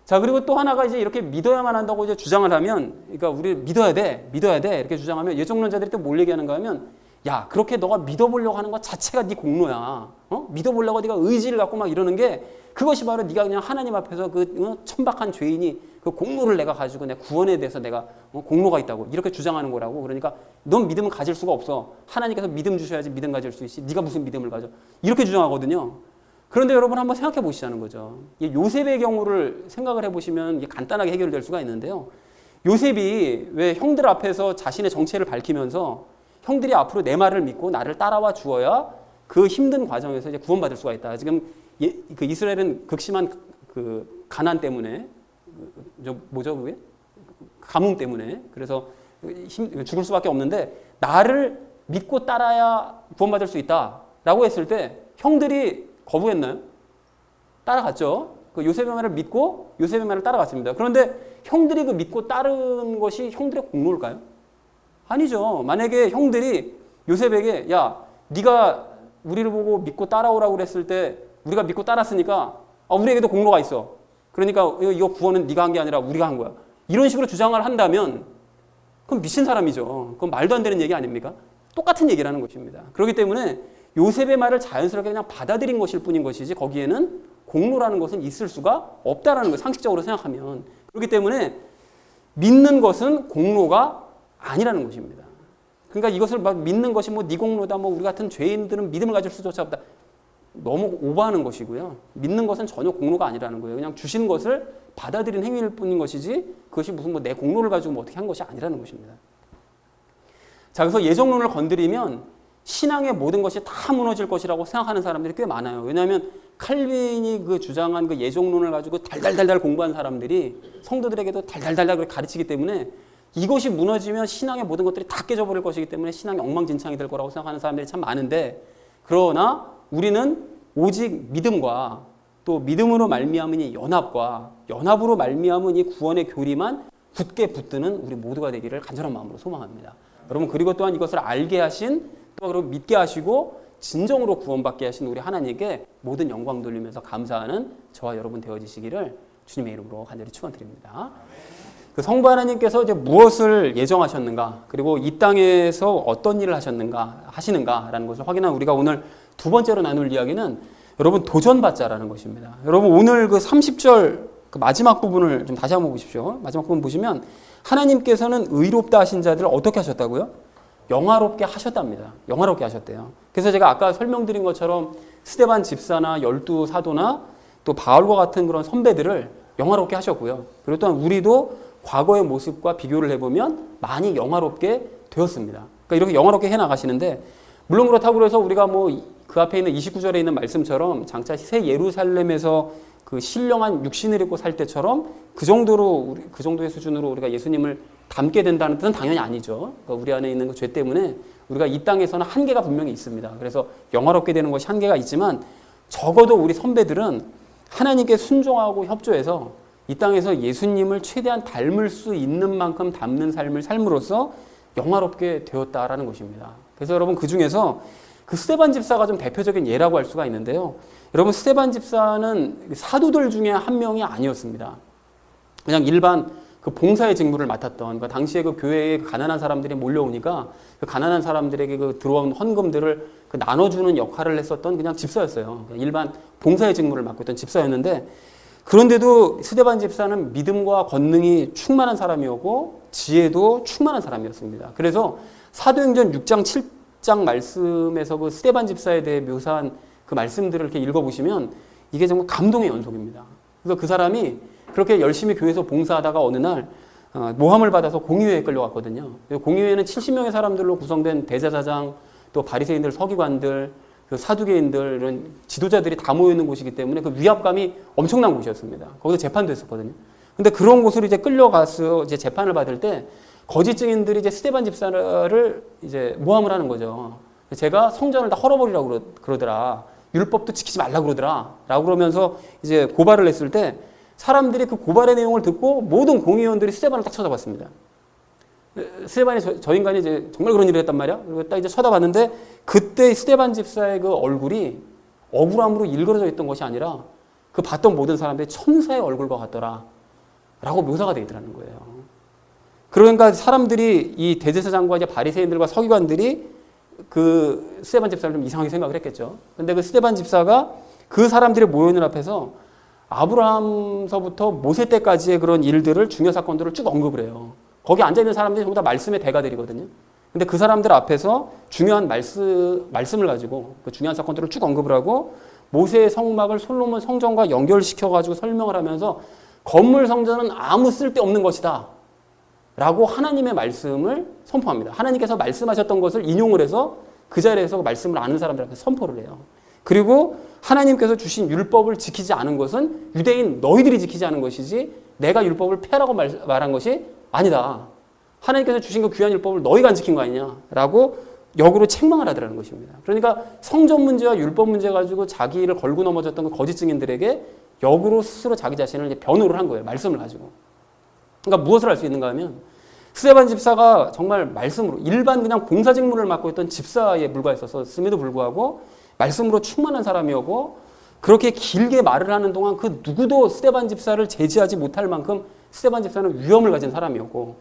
자, 그리고 또 하나가 이제 이렇게 믿어야만 한다고 이제 주장을 하면, 그러니까 우리 믿어야 돼 이렇게 주장하면 예정론자들이 또 뭘 얘기하는가 하면, 야, 그렇게 너가 믿어보려고 하는 것 자체가 네 공로야. 믿어보려고 네가 의지를 갖고 막 이러는 게 그것이 바로 네가 그냥 하나님 앞에서 천박한 죄인이 그 공로를 내가 가지고 내 구원에 대해서 내가 공로가 있다고 이렇게 주장하는 거라고. 그러니까 넌 믿음을 가질 수가 없어. 하나님께서 믿음 주셔야지 믿음 가질 수 있지. 네가 무슨 믿음을 가져? 이렇게 주장하거든요. 그런데 여러분 한번 생각해 보시자는 거죠. 요셉의 경우를 생각을 해보시면 이게 간단하게 해결될 수가 있는데요. 요셉이 왜 형들 앞에서 자신의 정체를 밝히면서 형들이 앞으로 내 말을 믿고 나를 따라와 주어야 그 힘든 과정에서 이제 구원받을 수가 있다. 지금 그 이스라엘은 극심한 그 가난 때문에 그게 가뭄 때문에 그래서 죽을 수밖에 없는데 나를 믿고 따라야 구원받을 수 있다라고 했을 때 형들이 거부했나요? 따라갔죠. 그 요셉의 말을 믿고 요셉의 말을 따라갔습니다. 그런데 형들이 그 믿고 따른 것이 형들의 공로일까요? 아니죠. 만약에 형들이 요셉에게 야, 네가 우리를 보고 믿고 따라오라고 그랬을 때 우리가 믿고 따랐으니까 우리에게도 공로가 있어. 그러니까 이거 구원은 네가 한 게 아니라 우리가 한 거야. 이런 식으로 주장을 한다면 그건 미친 사람이죠. 그건 말도 안 되는 얘기 아닙니까? 똑같은 얘기라는 것입니다. 그렇기 때문에 요셉의 말을 자연스럽게 그냥 받아들인 것일 뿐인 것이지 거기에는 공로라는 것은 있을 수가 없다라는 거예요. 상식적으로 생각하면. 그렇기 때문에 믿는 것은 공로가 아니라는 것입니다. 그러니까 이것을 막 믿는 것이 네 공로다, 우리 같은 죄인들은 믿음을 가질 수조차 없다. 너무 오버하는 것이고요. 믿는 것은 전혀 공로가 아니라는 거예요. 그냥 주신 것을 받아들인 행위일 뿐인 것이지 그것이 무슨 내 공로를 가지고 어떻게 한 것이 아니라는 것입니다. 자, 그래서 예정론을 건드리면 신앙의 모든 것이 다 무너질 것이라고 생각하는 사람들이 꽤 많아요. 왜냐하면 칼빈이 그 주장한 그 예정론을 가지고 달달달달 공부한 사람들이 성도들에게도 달달달달 가르치기 때문에 이것이 무너지면 신앙의 모든 것들이 다 깨져버릴 것이기 때문에 신앙이 엉망진창이 될 거라고 생각하는 사람들이 참 많은데, 그러나 우리는 오직 믿음과 또 믿음으로 말미암은 이 연합으로 말미암은 이 구원의 교리만 굳게 붙드는 우리 모두가 되기를 간절한 마음으로 소망합니다. 여러분, 그리고 또한 이것을 알게 하신, 또 그리고 믿게 하시고 진정으로 구원받게 하신 우리 하나님께 모든 영광 돌리면서 감사하는 저와 여러분 되어지시기를 주님의 이름으로 간절히 축원드립니다. 그 성부 하나님께서 이제 무엇을 예정하셨는가, 그리고 이 땅에서 어떤 일을 하시는가라는 것을 확인한 우리가 오늘 두 번째로 나눌 이야기는 여러분 도전받자라는 것입니다. 여러분, 오늘 그 30절 그 마지막 부분을 좀 다시 한번 보십시오. 마지막 부분 보시면 하나님께서는 의롭다 하신 자들을 어떻게 하셨다고요? 영화롭게 하셨답니다. 영화롭게 하셨대요. 그래서 제가 아까 설명드린 것처럼 스데반 집사나 12 사도나 또 바울과 같은 그런 선배들을 영화롭게 하셨고요. 그리고 또한 우리도 과거의 모습과 비교를 해보면 많이 영화롭게 되었습니다. 그러니까 이렇게 영화롭게 해나가시는데, 물론 그렇다고 해서 우리가 뭐 그 앞에 있는 29절에 있는 말씀처럼 장차 새 예루살렘에서 그 신령한 육신을 입고 살 때처럼 그 정도의 수준으로 우리가 예수님을 닮게 된다는 뜻은 당연히 아니죠. 그러니까 우리 안에 있는 그 죄 때문에 우리가 이 땅에서는 한계가 분명히 있습니다. 그래서 영화롭게 되는 것이 한계가 있지만, 적어도 우리 선배들은 하나님께 순종하고 협조해서 이 땅에서 예수님을 최대한 닮을 수 있는 만큼 닮는 삶을 삶으로써 영화롭게 되었다라는 것입니다. 그래서 여러분, 그 중에서 그 스데반 집사가 좀 대표적인 예라고 할 수가 있는데요. 여러분, 스데반 집사는 사도들 중에 한 명이 아니었습니다. 그냥 일반 그 봉사의 직무를 맡았던, 그 당시에 그 교회에 가난한 사람들이 몰려오니까 그 가난한 사람들에게 그 들어온 헌금들을 그 나눠주는 역할을 했었던 그냥 집사였어요. 일반 봉사의 직무를 맡고 있던 집사였는데, 그런데도 스데반 집사는 믿음과 권능이 충만한 사람이었고 지혜도 충만한 사람이었습니다. 그래서 사도행전 6장 7장 말씀에서 그 스데반 집사에 대해 묘사한 그 말씀들을 이렇게 읽어보시면 이게 정말 감동의 연속입니다. 그래서 그 사람이 그렇게 열심히 교회에서 봉사하다가 어느 날 모함을 받아서 공의회에 끌려갔거든요. 공의회는 70명의 사람들로 구성된 대제사장, 또 바리새인들, 서기관들, 그 사두개인들, 이런 지도자들이 다 모여있는 곳이기 때문에 그 위압감이 엄청난 곳이었습니다. 거기서 재판도 했었거든요. 근데 그런 곳으로 이제 끌려가서 이제 재판을 받을 때 거짓 증인들이 이제 스데반 집사를 이제 모함을 하는 거죠. 제가 성전을 다 헐어버리라고 그러더라. 율법도 지키지 말라고 그러더라. 라고 그러면서 이제 고발을 했을 때 사람들이 그 고발의 내용을 듣고 모든 공의원들이 스데반을 딱 쳐다봤습니다. 스데반이 저 인간이 이제 정말 그런 일을 했단 말이야. 그리고 딱 이제 쳐다봤는데 그때 스데반 집사의 그 얼굴이 억울함으로 일그러져 있던 것이 아니라 그 봤던 모든 사람들이 천사의 얼굴과 같더라. 라고 묘사가 되어 있더라는 거예요. 그러니까 사람들이 이 대제사장과 이제 바리새인들과 서기관들이 그 스데반 집사를 좀 이상하게 생각을 했겠죠. 근데 그 스데반 집사가 그 사람들의 모여있는 앞에서 아브라함서부터 모세 때까지의 그런 일들을, 중요 사건들을 쭉 언급을 해요. 거기 앉아있는 사람들이 전부 다 말씀의 대가들이거든요. 근데 그 사람들 앞에서 중요한 말씀을 가지고 그 중요한 사건들을 쭉 언급을 하고 모세의 성막을 솔로몬 성전과 연결시켜가지고 설명을 하면서 건물 성전은 아무 쓸데없는 것이다 라고 하나님의 말씀을 선포합니다. 하나님께서 말씀하셨던 것을 인용을 해서 그 자리에서 말씀을 아는 사람들한테 선포를 해요. 그리고 하나님께서 주신 율법을 지키지 않은 것은 유대인 너희들이 지키지 않은 것이지 내가 율법을 폐하라고 말한 것이 아니다. 하나님께서 주신 그 귀한 율법을 너희가 안 지킨 거 아니냐라고 역으로 책망을 하더라는 것입니다. 그러니까 성전 문제와 율법 문제 가지고 자기를 걸고 넘어졌던 그 거짓 증인들에게 역으로 스스로 자기 자신을 이제 변호를 한 거예요. 말씀을 가지고. 그러니까 무엇을 할 수 있는가 하면 스데반 집사가 정말 말씀으로 일반 그냥 봉사 직무를 맡고 있던 집사에 불과했었음에도 불구하고 말씀으로 충만한 사람이었고 그렇게 길게 말을 하는 동안 그 누구도 스데반 집사를 제지하지 못할 만큼 스데반 집사는 위엄을 가진 사람이었고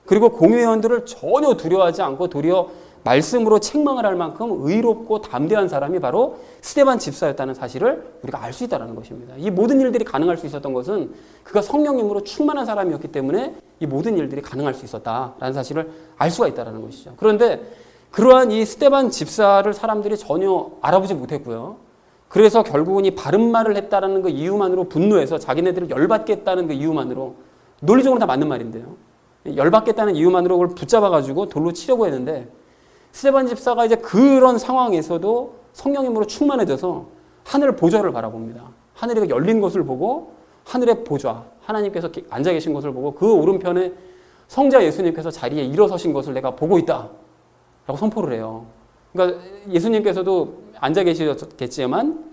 그리고 공회원들을 전혀 두려워하지 않고 도리어 말씀으로 책망을 할 만큼 의롭고 담대한 사람이 바로 스데반 집사였다는 사실을 우리가 알 수 있다는 것입니다. 이 모든 일들이 가능할 수 있었던 것은 그가 성령님으로 충만한 사람이었기 때문에 이 모든 일들이 가능할 수 있었다라는 사실을 알 수가 있다는 것이죠. 그런데 그러한 이 스데반 집사를 사람들이 전혀 알아보지 못했고요. 그래서 결국은 이 바른 말을 했다라는 그 이유만으로 분노해서 자기네들을 열받게 했다는 그 이유만으로 논리적으로 다 맞는 말인데요. 열받겠다는 이유만으로 그걸 붙잡아가지고 돌로 치려고 했는데 스데반 집사가 이제 그런 상황에서도 성령님으로 충만해져서 하늘 보좌를 바라봅니다. 하늘이 열린 것을 보고 하늘의 보좌, 하나님께서 앉아 계신 것을 보고 그 오른편에 성자 예수님께서 자리에 일어서신 것을 내가 보고 있다 라고 선포를 해요. 그러니까 예수님께서도 앉아 계시겠지만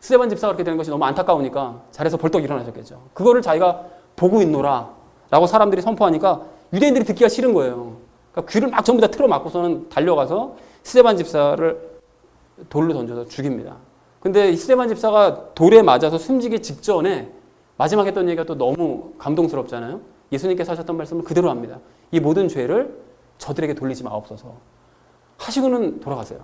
스데반 집사가 그렇게 되는 것이 너무 안타까우니까 자리에서 벌떡 일어나셨겠죠. 그거를 자기가 보고 있노라 라고 사람들이 선포하니까 유대인들이 듣기가 싫은 거예요. 그러니까 귀를 막 전부 다 틀어막고서는 달려가서 스데반 집사를 돌로 던져서 죽입니다. 근데 스데반 집사가 돌에 맞아서 숨지기 직전에 마지막 했던 얘기가 또 너무 감동스럽잖아요. 예수님께서 하셨던 말씀을 그대로 합니다. 이 모든 죄를 저들에게 돌리지 마옵소서 하시고는 돌아가세요.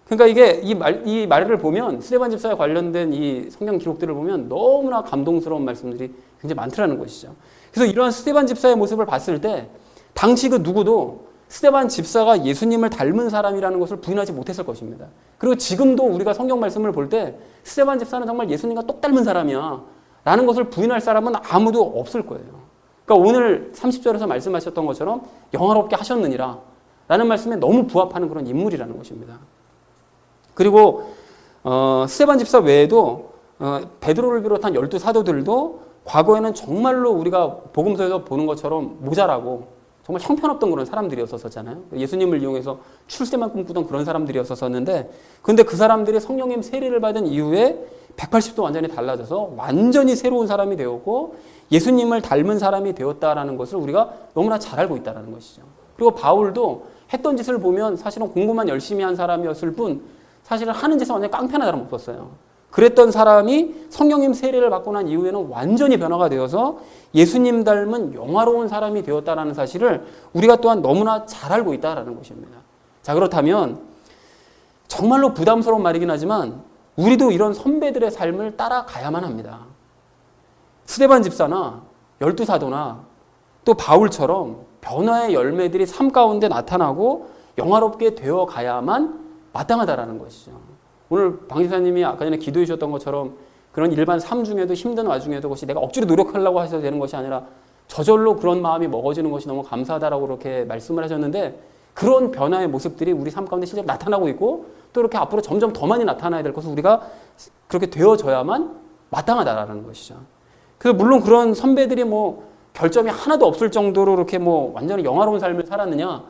그러니까 이게 이 말을 보면 스데반 집사에 관련된 이 성경 기록들을 보면 너무나 감동스러운 말씀들이 굉장히 많더라는 것이죠. 그래서 이러한 스데반 집사의 모습을 봤을 때 당시 그 누구도 스데반 집사가 예수님을 닮은 사람이라는 것을 부인하지 못했을 것입니다. 그리고 지금도 우리가 성경 말씀을 볼 때 스데반 집사는 정말 예수님과 똑 닮은 사람이야 라는 것을 부인할 사람은 아무도 없을 거예요. 그러니까 오늘 30절에서 말씀하셨던 것처럼 영화롭게 하셨느니라 라는 말씀에 너무 부합하는 그런 인물이라는 것입니다. 그리고 스데반 집사 외에도 베드로를 비롯한 12사도들도 과거에는 정말로 우리가 복음서에서 보는 것처럼 모자라고 정말 형편없던 그런 사람들이었었잖아요. 예수님을 이용해서 출세만 꿈꾸던 그런 들이었었는데 근데 그 사람들이 성령님 세례를 받은 이후에 180도 완전히 달라져서 완전히 새로운 사람이 되었고 예수님을 닮은 사람이 되었다라는 것을 우리가 너무나 잘 알고 있다는 것이죠. 그리고 바울도 했던 짓을 보면 사실은 공부만 열심히 한 사람이었을 뿐 사실은 하는 짓은 완전히 깡패나 다름없었어요. 그랬던 사람이 성령님 세례를 받고 난 이후에는 완전히 변화가 되어서 예수님 닮은 영화로운 사람이 되었다는 사실을 우리가 또한 너무나 잘 알고 있다는 것입니다. 자, 그렇다면 정말로 부담스러운 말이긴 하지만 우리도 이런 선배들의 삶을 따라가야만 합니다. 스데반 집사나 12사도나 또 바울처럼 변화의 열매들이 삶 가운데 나타나고 영화롭게 되어 가야만 마땅하다라는 것이죠. 오늘 방 지사님이 아까 전에 기도해 주셨던 것처럼 그런 일반 삶 중에도 힘든 와중에도 그것이 내가 억지로 노력하려고 하셔도 되는 것이 아니라 저절로 그런 마음이 먹어지는 것이 너무 감사하다라고 그렇게 말씀을 하셨는데 그런 변화의 모습들이 우리 삶 가운데 실제로 나타나고 있고 또 이렇게 앞으로 점점 더 많이 나타나야 될 것을 우리가 그렇게 되어져야만 마땅하다라는 것이죠. 그래서 물론 그런 선배들이 뭐 결점이 하나도 없을 정도로 이렇게 뭐 완전히 영화로운 삶을 살았느냐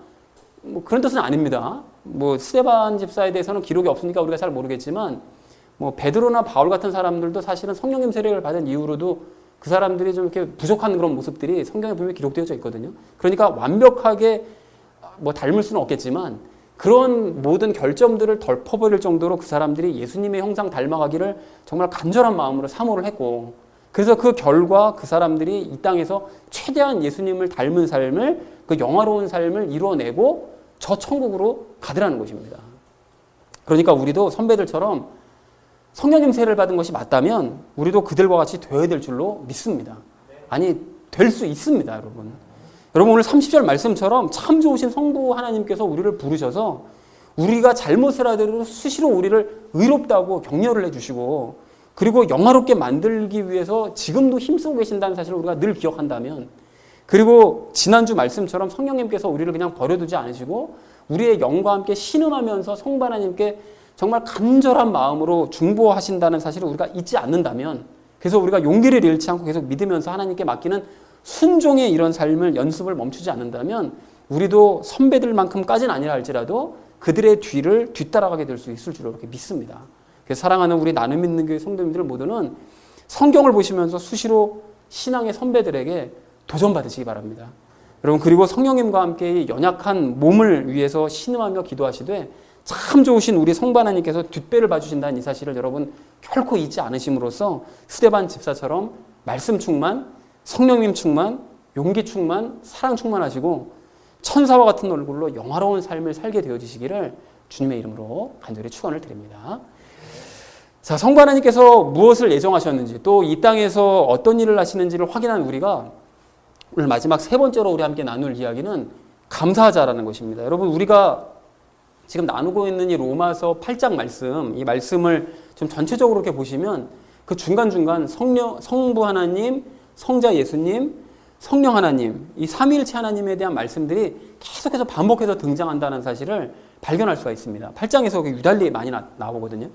뭐 그런 뜻은 아닙니다. 뭐 스데반 집사에 대해서는 기록이 없으니까 우리가 잘 모르겠지만 뭐 베드로나 바울 같은 사람들도 사실은 성령님 세례를 받은 이후로도 그 사람들이 좀 이렇게 부족한 그런 모습들이 성경에 보면 기록되어져 있거든요. 그러니까 완벽하게 뭐 닮을 수는 없겠지만 그런 모든 결점들을 덮어버릴 정도로 그 사람들이 예수님의 형상 닮아가기를 정말 간절한 마음으로 사모를 했고 그래서 그 결과 그 사람들이 이 땅에서 최대한 예수님을 닮은 삶을 그 영화로운 삶을 이루어내고 저 천국으로 가더라는 것입니다. 그러니까 우리도 선배들처럼 성령님 세례를 받은 것이 맞다면 우리도 그들과 같이 되어야 될 줄로 믿습니다. 아니 될 수 있습니다. 여러분 오늘 30절 말씀처럼 참 좋으신 성부 하나님께서 우리를 부르셔서 우리가 잘못을 하더라도 수시로 우리를 의롭다고 격려를 해주시고 그리고 영화롭게 만들기 위해서 지금도 힘쓰고 계신다는 사실을 우리가 늘 기억한다면 그리고 지난주 말씀처럼 성령님께서 우리를 그냥 버려두지 않으시고 우리의 영과 함께 신음하면서 성부 하나님께 정말 간절한 마음으로 중보하신다는 사실을 우리가 잊지 않는다면 그래서 우리가 용기를 잃지 않고 계속 믿으면서 하나님께 맡기는 순종의 이런 삶을 연습을 멈추지 않는다면 우리도 선배들만큼까지는 아니라 할지라도 그들의 뒤를 뒤따라가게 될 수 있을 줄로 이렇게 믿습니다. 그래서 사랑하는 우리 나눔 믿는 교회 성도님들 모두는 성경을 보시면서 수시로 신앙의 선배들에게 도전받으시기 바랍니다. 여러분 그리고 성령님과 함께 연약한 몸을 위해서 신음하며 기도하시되 참 좋으신 우리 성부 하나님께서 뒷배를 봐주신다는 이 사실을 여러분 결코 잊지 않으심으로써 스데반 집사처럼 말씀 충만, 성령님 충만, 용기 충만, 사랑 충만하시고 천사와 같은 얼굴로 영화로운 삶을 살게 되어지시기를 주님의 이름으로 간절히 축원을 드립니다. 자, 성부 하나님께서 무엇을 예정하셨는지 또 이 땅에서 어떤 일을 하시는지를 확인한 우리가 오늘 마지막 세 번째로 우리 함께 나눌 이야기는 감사하자라는 것입니다. 여러분 우리가 지금 나누고 있는 이 로마서 8장 말씀, 이 말씀을 좀 전체적으로 이렇게 보시면 그 중간중간 성부 하나님, 성자 예수님, 성령 하나님, 이 삼위일체 하나님에 대한 말씀들이 계속해서 반복해서 등장한다는 사실을 발견할 수가 있습니다. 8장에서 유달리 많이 나오거든요.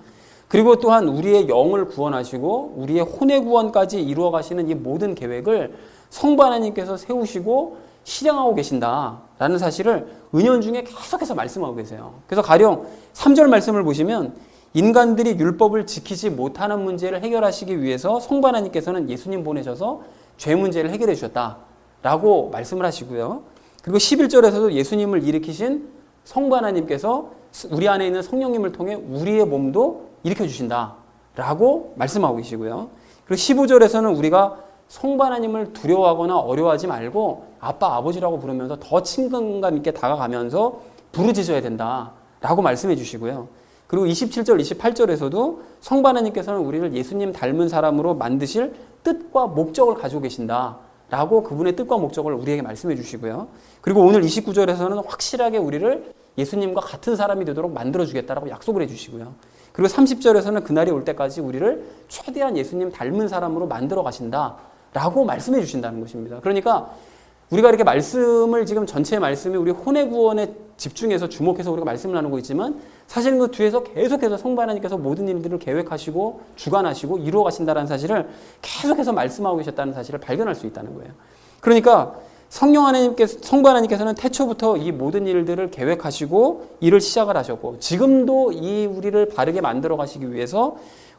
그리고 또한 우리의 영을 구원하시고 우리의 혼의 구원까지 이루어 가시는 이 모든 계획을 성부 하나님께서 세우시고 실행하고 계신다라는 사실을 은연중에 계속해서 말씀하고 계세요. 그래서 가령 3절 말씀을 보시면 인간들이 율법을 지키지 못하는 문제를 해결하시기 위해서 성부 하나님께서는 예수님 보내셔서 죄 문제를 해결해 주셨다라고 말씀을 하시고요. 그리고 11절에서도 예수님을 일으키신 성부 하나님께서 우리 안에 있는 성령님을 통해 우리의 몸도 일으켜 주신다라고 말씀하고 계시고요. 그리고 15절에서는 우리가 성부 하나님을 두려워하거나 어려워하지 말고 아빠, 아버지라고 부르면서 더 친근감 있게 다가가면서 부르짖어야 된다라고 말씀해 주시고요. 그리고 27절, 28절에서도 성부 하나님께서는 우리를 예수님 닮은 사람으로 만드실 뜻과 목적을 가지고 계신다라고 그분의 뜻과 목적을 우리에게 말씀해 주시고요. 그리고 오늘 29절에서는 확실하게 우리를 예수님과 같은 사람이 되도록 만들어 주겠다라고 약속을 해 주시고요. 그리고 30절에서는 그날이 올 때까지 우리를 최대한 예수님 닮은 사람으로 만들어 가신다라고 말씀해 주신다는 것입니다. 그러니까 우리가 이렇게 말씀을 지금 전체 말씀이 우리 혼의 구원에 집중해서 주목해서 우리가 말씀을 나누고 있지만 사실은 그 뒤에서 계속해서 성부 하나님께서 모든 일들을 계획하시고 주관하시고 이루어 가신다는 사실을 계속해서 말씀하고 계셨다는 사실을 발견할 수 있다는 거예요. 그러니까 성부 하나님께서는 태초부터 이 모든 일들을 계획하시고 일을 시작을 하셨고 지금도 이 우리를 바르게 만들어 가시기 위해서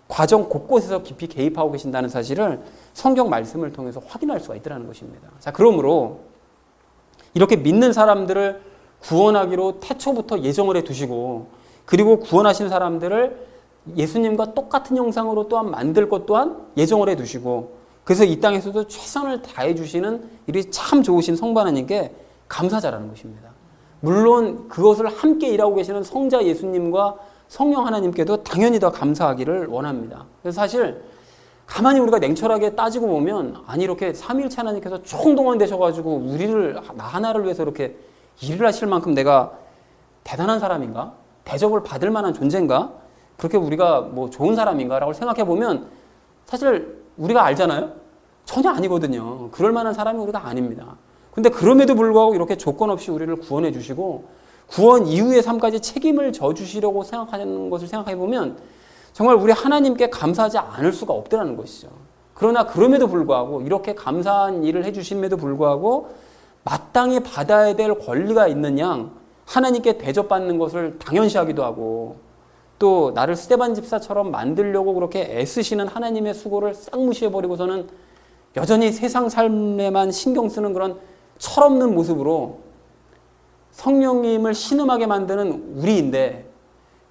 과정 곳곳에서 깊이 개입하고 계신다는 사실을 성경 말씀을 통해서 확인할 수가 있다는 것입니다. 자, 그러므로 이렇게 믿는 사람들을 구원하기로 태초부터 예정을 해 두시고 그리고 구원하신 사람들을 예수님과 똑같은 형상으로 또한 만들 것 또한 예정을 해 두시고 그래서 이 땅에서도 최선을 다해 주시는 일이 참 좋으신 성부 하나님께 감사자라는 것입니다. 물론 그것을 함께 일하고 계시는 성자 예수님과 성령 하나님께도 당연히 더 감사하기를 원합니다. 그래서 사실 가만히 우리가 냉철하게 따지고 보면 아니 이렇게 삼위일체 하나님께서 총동원되셔가지고 우리를 나 하나를 위해서 이렇게 일을 하실 만큼 내가 대단한 사람인가? 대접을 받을 만한 존재인가? 그렇게 우리가 뭐 좋은 사람인가? 라고 생각해 보면 사실 우리가 알잖아요? 전혀 아니거든요. 그럴 만한 사람이 우리가 아닙니다. 근데 그럼에도 불구하고 이렇게 조건 없이 우리를 구원해 주시고 구원 이후의 삶까지 책임을 져주시려고 생각하는 것을 생각해 보면 정말 우리 하나님께 감사하지 않을 수가 없더라는 것이죠. 그러나 그럼에도 불구하고 이렇게 감사한 일을 해주심에도 불구하고 마땅히 받아야 될 권리가 있는 양 하나님께 대접받는 것을 당연시하기도 하고 또 나를 스데반 집사처럼 만들려고 그렇게 애쓰시는 하나님의 수고를 싹 무시해버리고서는 여전히 세상 삶에만 신경 쓰는 그런 철없는 모습으로 성령님을 신음하게 만드는 우리인데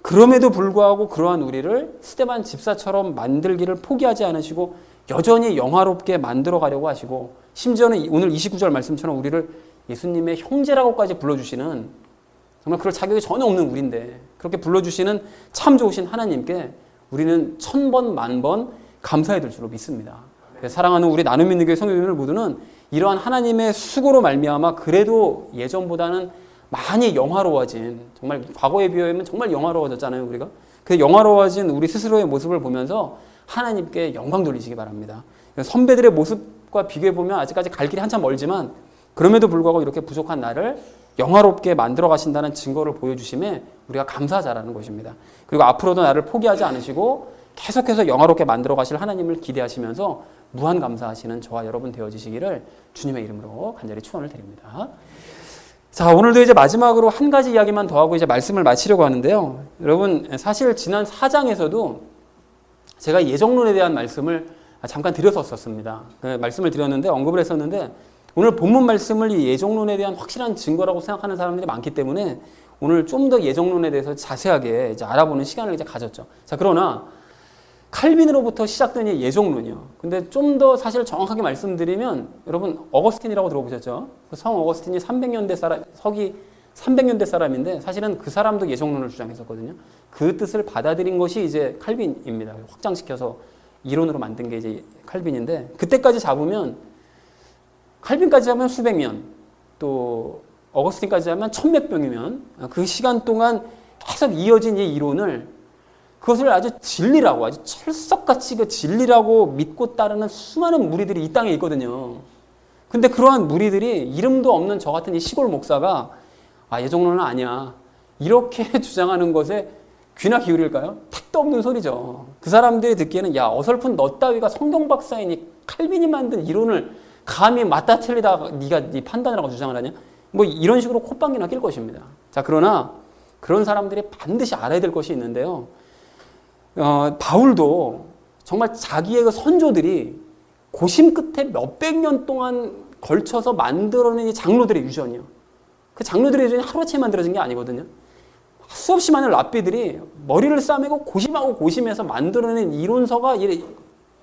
그럼에도 불구하고 그러한 우리를 스데반 집사처럼 만들기를 포기하지 않으시고 여전히 영화롭게 만들어 가려고 하시고 심지어는 오늘 29절 말씀처럼 우리를 예수님의 형제라고까지 불러주시는 정말 그럴 자격이 전혀 없는 우리인데 그렇게 불러주시는 참 좋으신 하나님께 우리는 1000번 만번 감사해야 될 줄로 믿습니다. 사랑하는 우리 나눔 있는 교회 성도님들 모두는 이러한 하나님의 수고로 말미암아 그래도 예전보다는 많이 영화로워진 정말 과거에 비하면 정말 영화로워졌잖아요 우리가. 그 영화로워진 우리 스스로의 모습을 보면서 하나님께 영광 돌리시기 바랍니다. 선배들의 모습과 비교해 보면 아직까지 갈 길이 한참 멀지만 그럼에도 불구하고 이렇게 부족한 나를 영화롭게 만들어 가신다는 증거를 보여주심에 우리가 감사하자라는 것입니다. 그리고 앞으로도 나를 포기하지 않으시고 계속해서 영화롭게 만들어 가실 하나님을 기대하시면서 무한 감사하시는 저와 여러분 되어지시기를 주님의 이름으로 간절히 축원을 드립니다. 자, 오늘도 이제 마지막으로 한 가지 이야기만 더 하고 이제 말씀을 마치려고 하는데요. 여러분, 사실 지난 4장에서도 제가 예정론에 대한 말씀을 잠깐 드렸었습니다. 말씀을 드렸는데 언급을 했었는데 오늘 본문 말씀을 이 예정론에 대한 확실한 증거라고 생각하는 사람들이 많기 때문에 오늘 좀 더 예정론에 대해서 자세하게 이제 알아보는 시간을 이제 가졌죠. 자, 그러나 칼빈으로부터 시작된 이 예정론이요. 근데 좀 더 사실 정확하게 말씀드리면 여러분 어거스틴이라고 들어보셨죠? 성 어거스틴이 300년대 사람, 서기 300년대 사람인데 사실은 그 사람도 예정론을 주장했었거든요. 그 뜻을 받아들인 것이 이제 칼빈입니다. 확장시켜서 이론으로 만든 게 이제 칼빈인데 그때까지 잡으면 칼빈까지 하면 수백 년, 또 어거스틴까지 하면 천몇 병이면 그 시간 동안 계속 이어진 이 이론을 그것을 아주 진리라고 아주 철석같이 그 진리라고 믿고 따르는 수많은 무리들이 이 땅에 있거든요. 근데 그러한 무리들이 이름도 없는 저 같은 이 시골 목사가 예정론은 아니야, 이렇게 주장하는 것에 귀나 기울일까요? 택도 없는 소리죠. 그 사람들이 듣기에는 어설픈 너 따위가 성경 박사이니 칼빈이 만든 이론을 감히 맞다 틀리다 네가 네 판단을 하고 주장을 하냐? 뭐 이런 식으로 콧방귀나 낄 것입니다. 자, 그러나 그런 사람들이 반드시 알아야 될 것이 있는데요. 바울도 정말 자기의 그 선조들이 고심 끝에 몇백 년 동안 걸쳐서 만들어낸 이 장로들의 유전이요. 그 장로들의 유전이 하루아침에 만들어진 게 아니거든요. 수없이 많은 랍비들이 머리를 싸매고 고심하고 고심해서 만들어낸 이론서가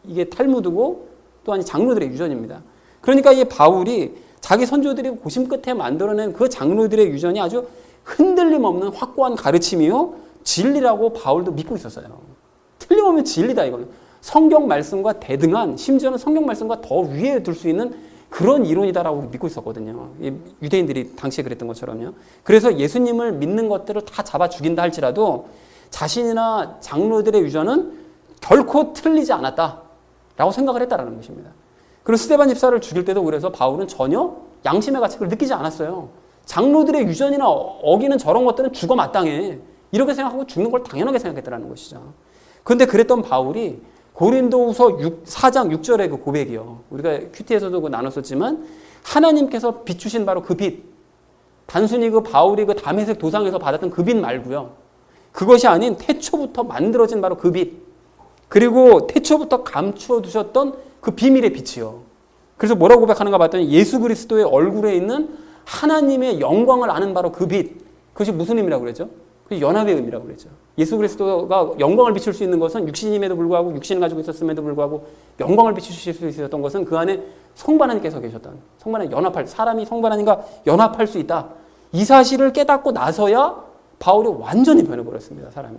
이게 탈무드고 또한 장로들의 유전입니다. 그러니까 이 바울이 자기 선조들이 고심 끝에 만들어낸 그 장로들의 유전이 아주 흔들림 없는 확고한 가르침이요, 진리라고 바울도 믿고 있었어요. 틀림없는 진리다, 이거는. 성경 말씀과 대등한, 심지어는 성경 말씀과 더 위에 둘 수 있는 그런 이론이다라고 믿고 있었거든요. 유대인들이 당시에 그랬던 것처럼요. 그래서 예수님을 믿는 것들을 다 잡아 죽인다 할지라도 자신이나 장로들의 유전은 결코 틀리지 않았다라고 생각을 했다라는 것입니다. 그리고 스데반 집사를 죽일 때도 그래서 바울은 전혀 양심의 가책을 느끼지 않았어요. 장로들의 유전이나 어기는 저런 것들은 죽어 마땅해, 이렇게 생각하고 죽는 걸 당연하게 생각했다는 것이죠. 그런데 그랬던 바울이 고린도후서 4장 6절의 그 고백이요, 우리가 큐티에서도 나눴었지만 하나님께서 비추신 바로 그 빛, 단순히 그 바울이 그 다메섹 도상에서 받았던 그 빛 말고요, 그것이 아닌 태초부터 만들어진 바로 그 빛, 그리고 태초부터 감추어 두셨던 그 비밀의 빛이요. 그래서 뭐라고 고백하는가 봤더니 예수 그리스도의 얼굴에 있는 하나님의 영광을 아는 바로 그 빛, 그것이 무슨 의미라고 그랬죠? 연합의 의미라고 그랬죠. 예수 그리스도가 영광을 비출 수 있는 것은 육신임에도 불구하고, 육신을 가지고 있었음에도 불구하고 영광을 비추실 수 있었던 것은 그 안에 성부 하나님께서 계셨던, 성부 하나님 사람이 성부 하나님과 연합할 수 있다, 이 사실을 깨닫고 나서야 바울이 완전히 변해버렸습니다, 사람이.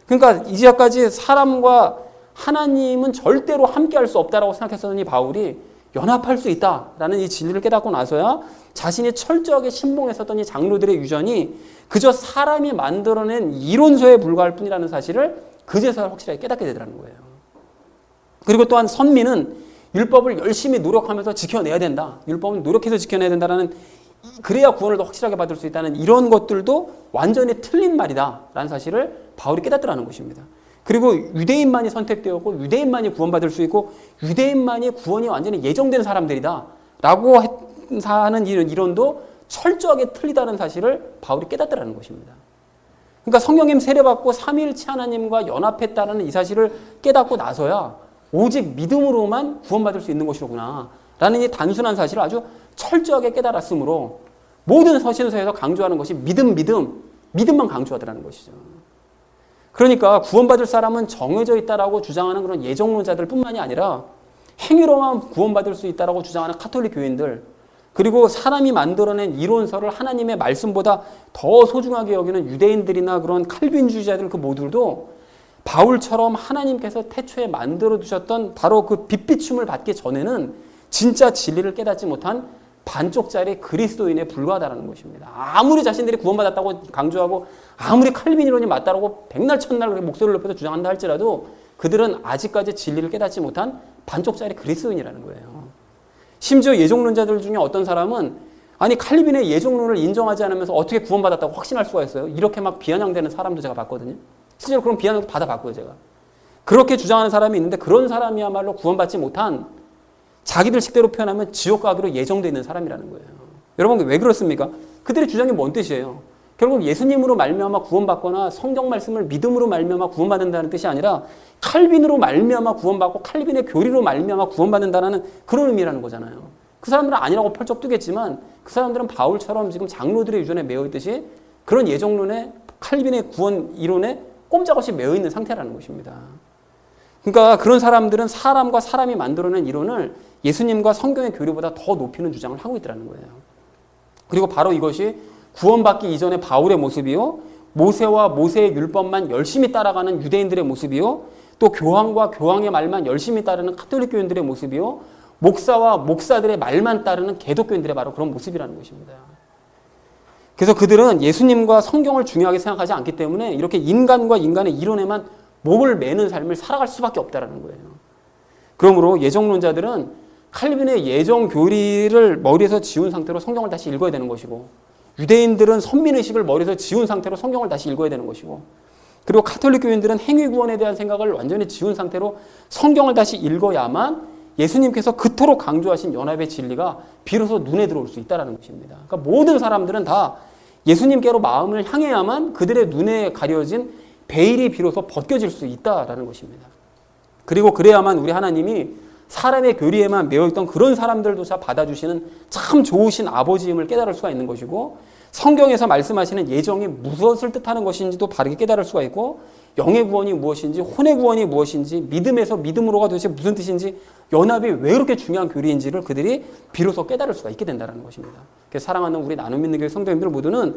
그러니까 이제까지 사람과 하나님은 절대로 함께할 수 없다라고 생각했었던 이 바울이 연합할 수 있다라는 이 진리를 깨닫고 나서야 자신이 철저하게 신봉했었던 이 장로들의 유전이 그저 사람이 만들어낸 이론서에 불과할 뿐이라는 사실을 그제서야 확실하게 깨닫게 되더라는 거예요. 그리고 또한 선민은 율법을 열심히 노력하면서 지켜내야 된다, 율법은 노력해서 지켜내야 된다라는, 그래야 구원을 더 확실하게 받을 수 있다는 이런 것들도 완전히 틀린 말이다라는 사실을 바울이 깨닫더라는 것입니다. 그리고 유대인만이 선택되었고 유대인만이 구원받을 수 있고 유대인만이 구원이 완전히 예정된 사람들이다 라고 하는 이론도 철저하게 틀리다는 사실을 바울이 깨닫더라는 것입니다. 그러니까 성령님 세례받고 삼위일체 하나님과 연합했다는 이 사실을 깨닫고 나서야 오직 믿음으로만 구원받을 수 있는 것이로구나 라는 이 단순한 사실을 아주 철저하게 깨달았으므로 모든 서신서에서 강조하는 것이 믿음만 강조하더라는 것이죠. 그러니까 구원받을 사람은 정해져 있다라고 주장하는 그런 예정론자들 뿐만이 아니라 행위로만 구원받을 수 있다라고 주장하는 가톨릭 교인들, 그리고 사람이 만들어낸 이론서를 하나님의 말씀보다 더 소중하게 여기는 유대인들이나 그런 칼빈주의자들, 그 모두도 바울처럼 하나님께서 태초에 만들어 두셨던 바로 그 빛비춤을 받기 전에는 진짜 진리를 깨닫지 못한 반쪽짜리 그리스도인에 불과하다는 것입니다. 아무리 자신들이 구원받았다고 강조하고 아무리 칼빈 이론이 맞다라고 백날 천날 목소리를 높여서 주장한다 할지라도 그들은 아직까지 진리를 깨닫지 못한 반쪽짜리 그리스도인이라는 거예요. 심지어 예종론자들 중에 어떤 사람은 아니 칼빈의 예종론을 인정하지 않으면서 어떻게 구원받았다고 확신할 수가 있어요? 이렇게 막 비아냥대는 사람도 제가 봤거든요. 실제로 그런 비아냥도 받아봤고요, 제가. 그렇게 주장하는 사람이 있는데 그런 사람이야말로 구원받지 못한, 자기들 식대로 표현하면 지옥 가기로 예정되어 있는 사람이라는 거예요. 여러분 왜 그렇습니까? 그들의 주장이 뭔 뜻이에요? 결국 예수님으로 말미암아 구원받거나 성경 말씀을 믿음으로 말미암아 구원받는다는 뜻이 아니라 칼빈으로 말미암아 구원받고 칼빈의 교리로 말미암아 구원받는다는 그런 의미라는 거잖아요. 그 사람들은 아니라고 펄쩍 뜨겠지만 그 사람들은 바울처럼 지금 장로들의 유전에 매여 있듯이 그런 예정론에 칼빈의 구원 이론에 꼼짝없이 매여 있는 상태라는 것입니다. 그러니까 그런 사람들은 사람과 사람이 만들어낸 이론을 예수님과 성경의 교리보다 더 높이는 주장을 하고 있다는 거예요. 그리고 바로 이것이 구원받기 이전의 바울의 모습이요, 모세와 모세의 율법만 열심히 따라가는 유대인들의 모습이요, 또 교황과 교황의 말만 열심히 따르는 가톨릭 교인들의 모습이요, 목사와 목사들의 말만 따르는 개독교인들의 바로 그런 모습이라는 것입니다. 그래서 그들은 예수님과 성경을 중요하게 생각하지 않기 때문에 이렇게 인간과 인간의 이론에만 목을 매는 삶을 살아갈 수밖에 없다는 거예요. 그러므로 예정론자들은 칼빈의 예정 교리를 머리에서 지운 상태로 성경을 다시 읽어야 되는 것이고, 유대인들은 선민의식을 머리에서 지운 상태로 성경을 다시 읽어야 되는 것이고, 그리고 가톨릭 교인들은 행위구원에 대한 생각을 완전히 지운 상태로 성경을 다시 읽어야만 예수님께서 그토록 강조하신 연합의 진리가 비로소 눈에 들어올 수 있다는 것입니다. 그러니까 모든 사람들은 다 예수님께로 마음을 향해야만 그들의 눈에 가려진 베일이 비로소 벗겨질 수 있다는 것입니다. 그리고 그래야만 우리 하나님이 사람의 교리에만 매여있던 그런 사람들조차 받아주시는 참 좋으신 아버지임을 깨달을 수가 있는 것이고, 성경에서 말씀하시는 예정이 무엇을 뜻하는 것인지도 바르게 깨달을 수가 있고, 영의 구원이 무엇인지, 혼의 구원이 무엇인지, 믿음에서 믿음으로가 도대체 무슨 뜻인지, 연합이 왜 그렇게 중요한 교리인지를 그들이 비로소 깨달을 수가 있게 된다는 것입니다. 그래서 사랑하는 우리 나눔 믿는 교회 성도님들 모두는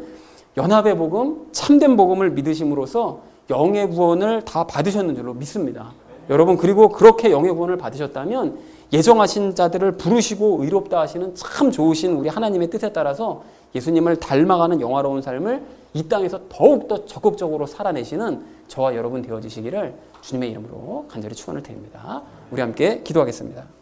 연합의 복음, 참된 복음을 믿으심으로써 영의 구원을 다 받으셨는 줄로 믿습니다. 여러분, 그리고 그렇게 영의 구원을 받으셨다면 예정하신 자들을 부르시고 의롭다 하시는 참 좋으신 우리 하나님의 뜻에 따라서 예수님을 닮아가는 영화로운 삶을 이 땅에서 더욱더 적극적으로 살아내시는 저와 여러분 되어지시기를 주님의 이름으로 간절히 축원을 드립니다. 우리 함께 기도하겠습니다.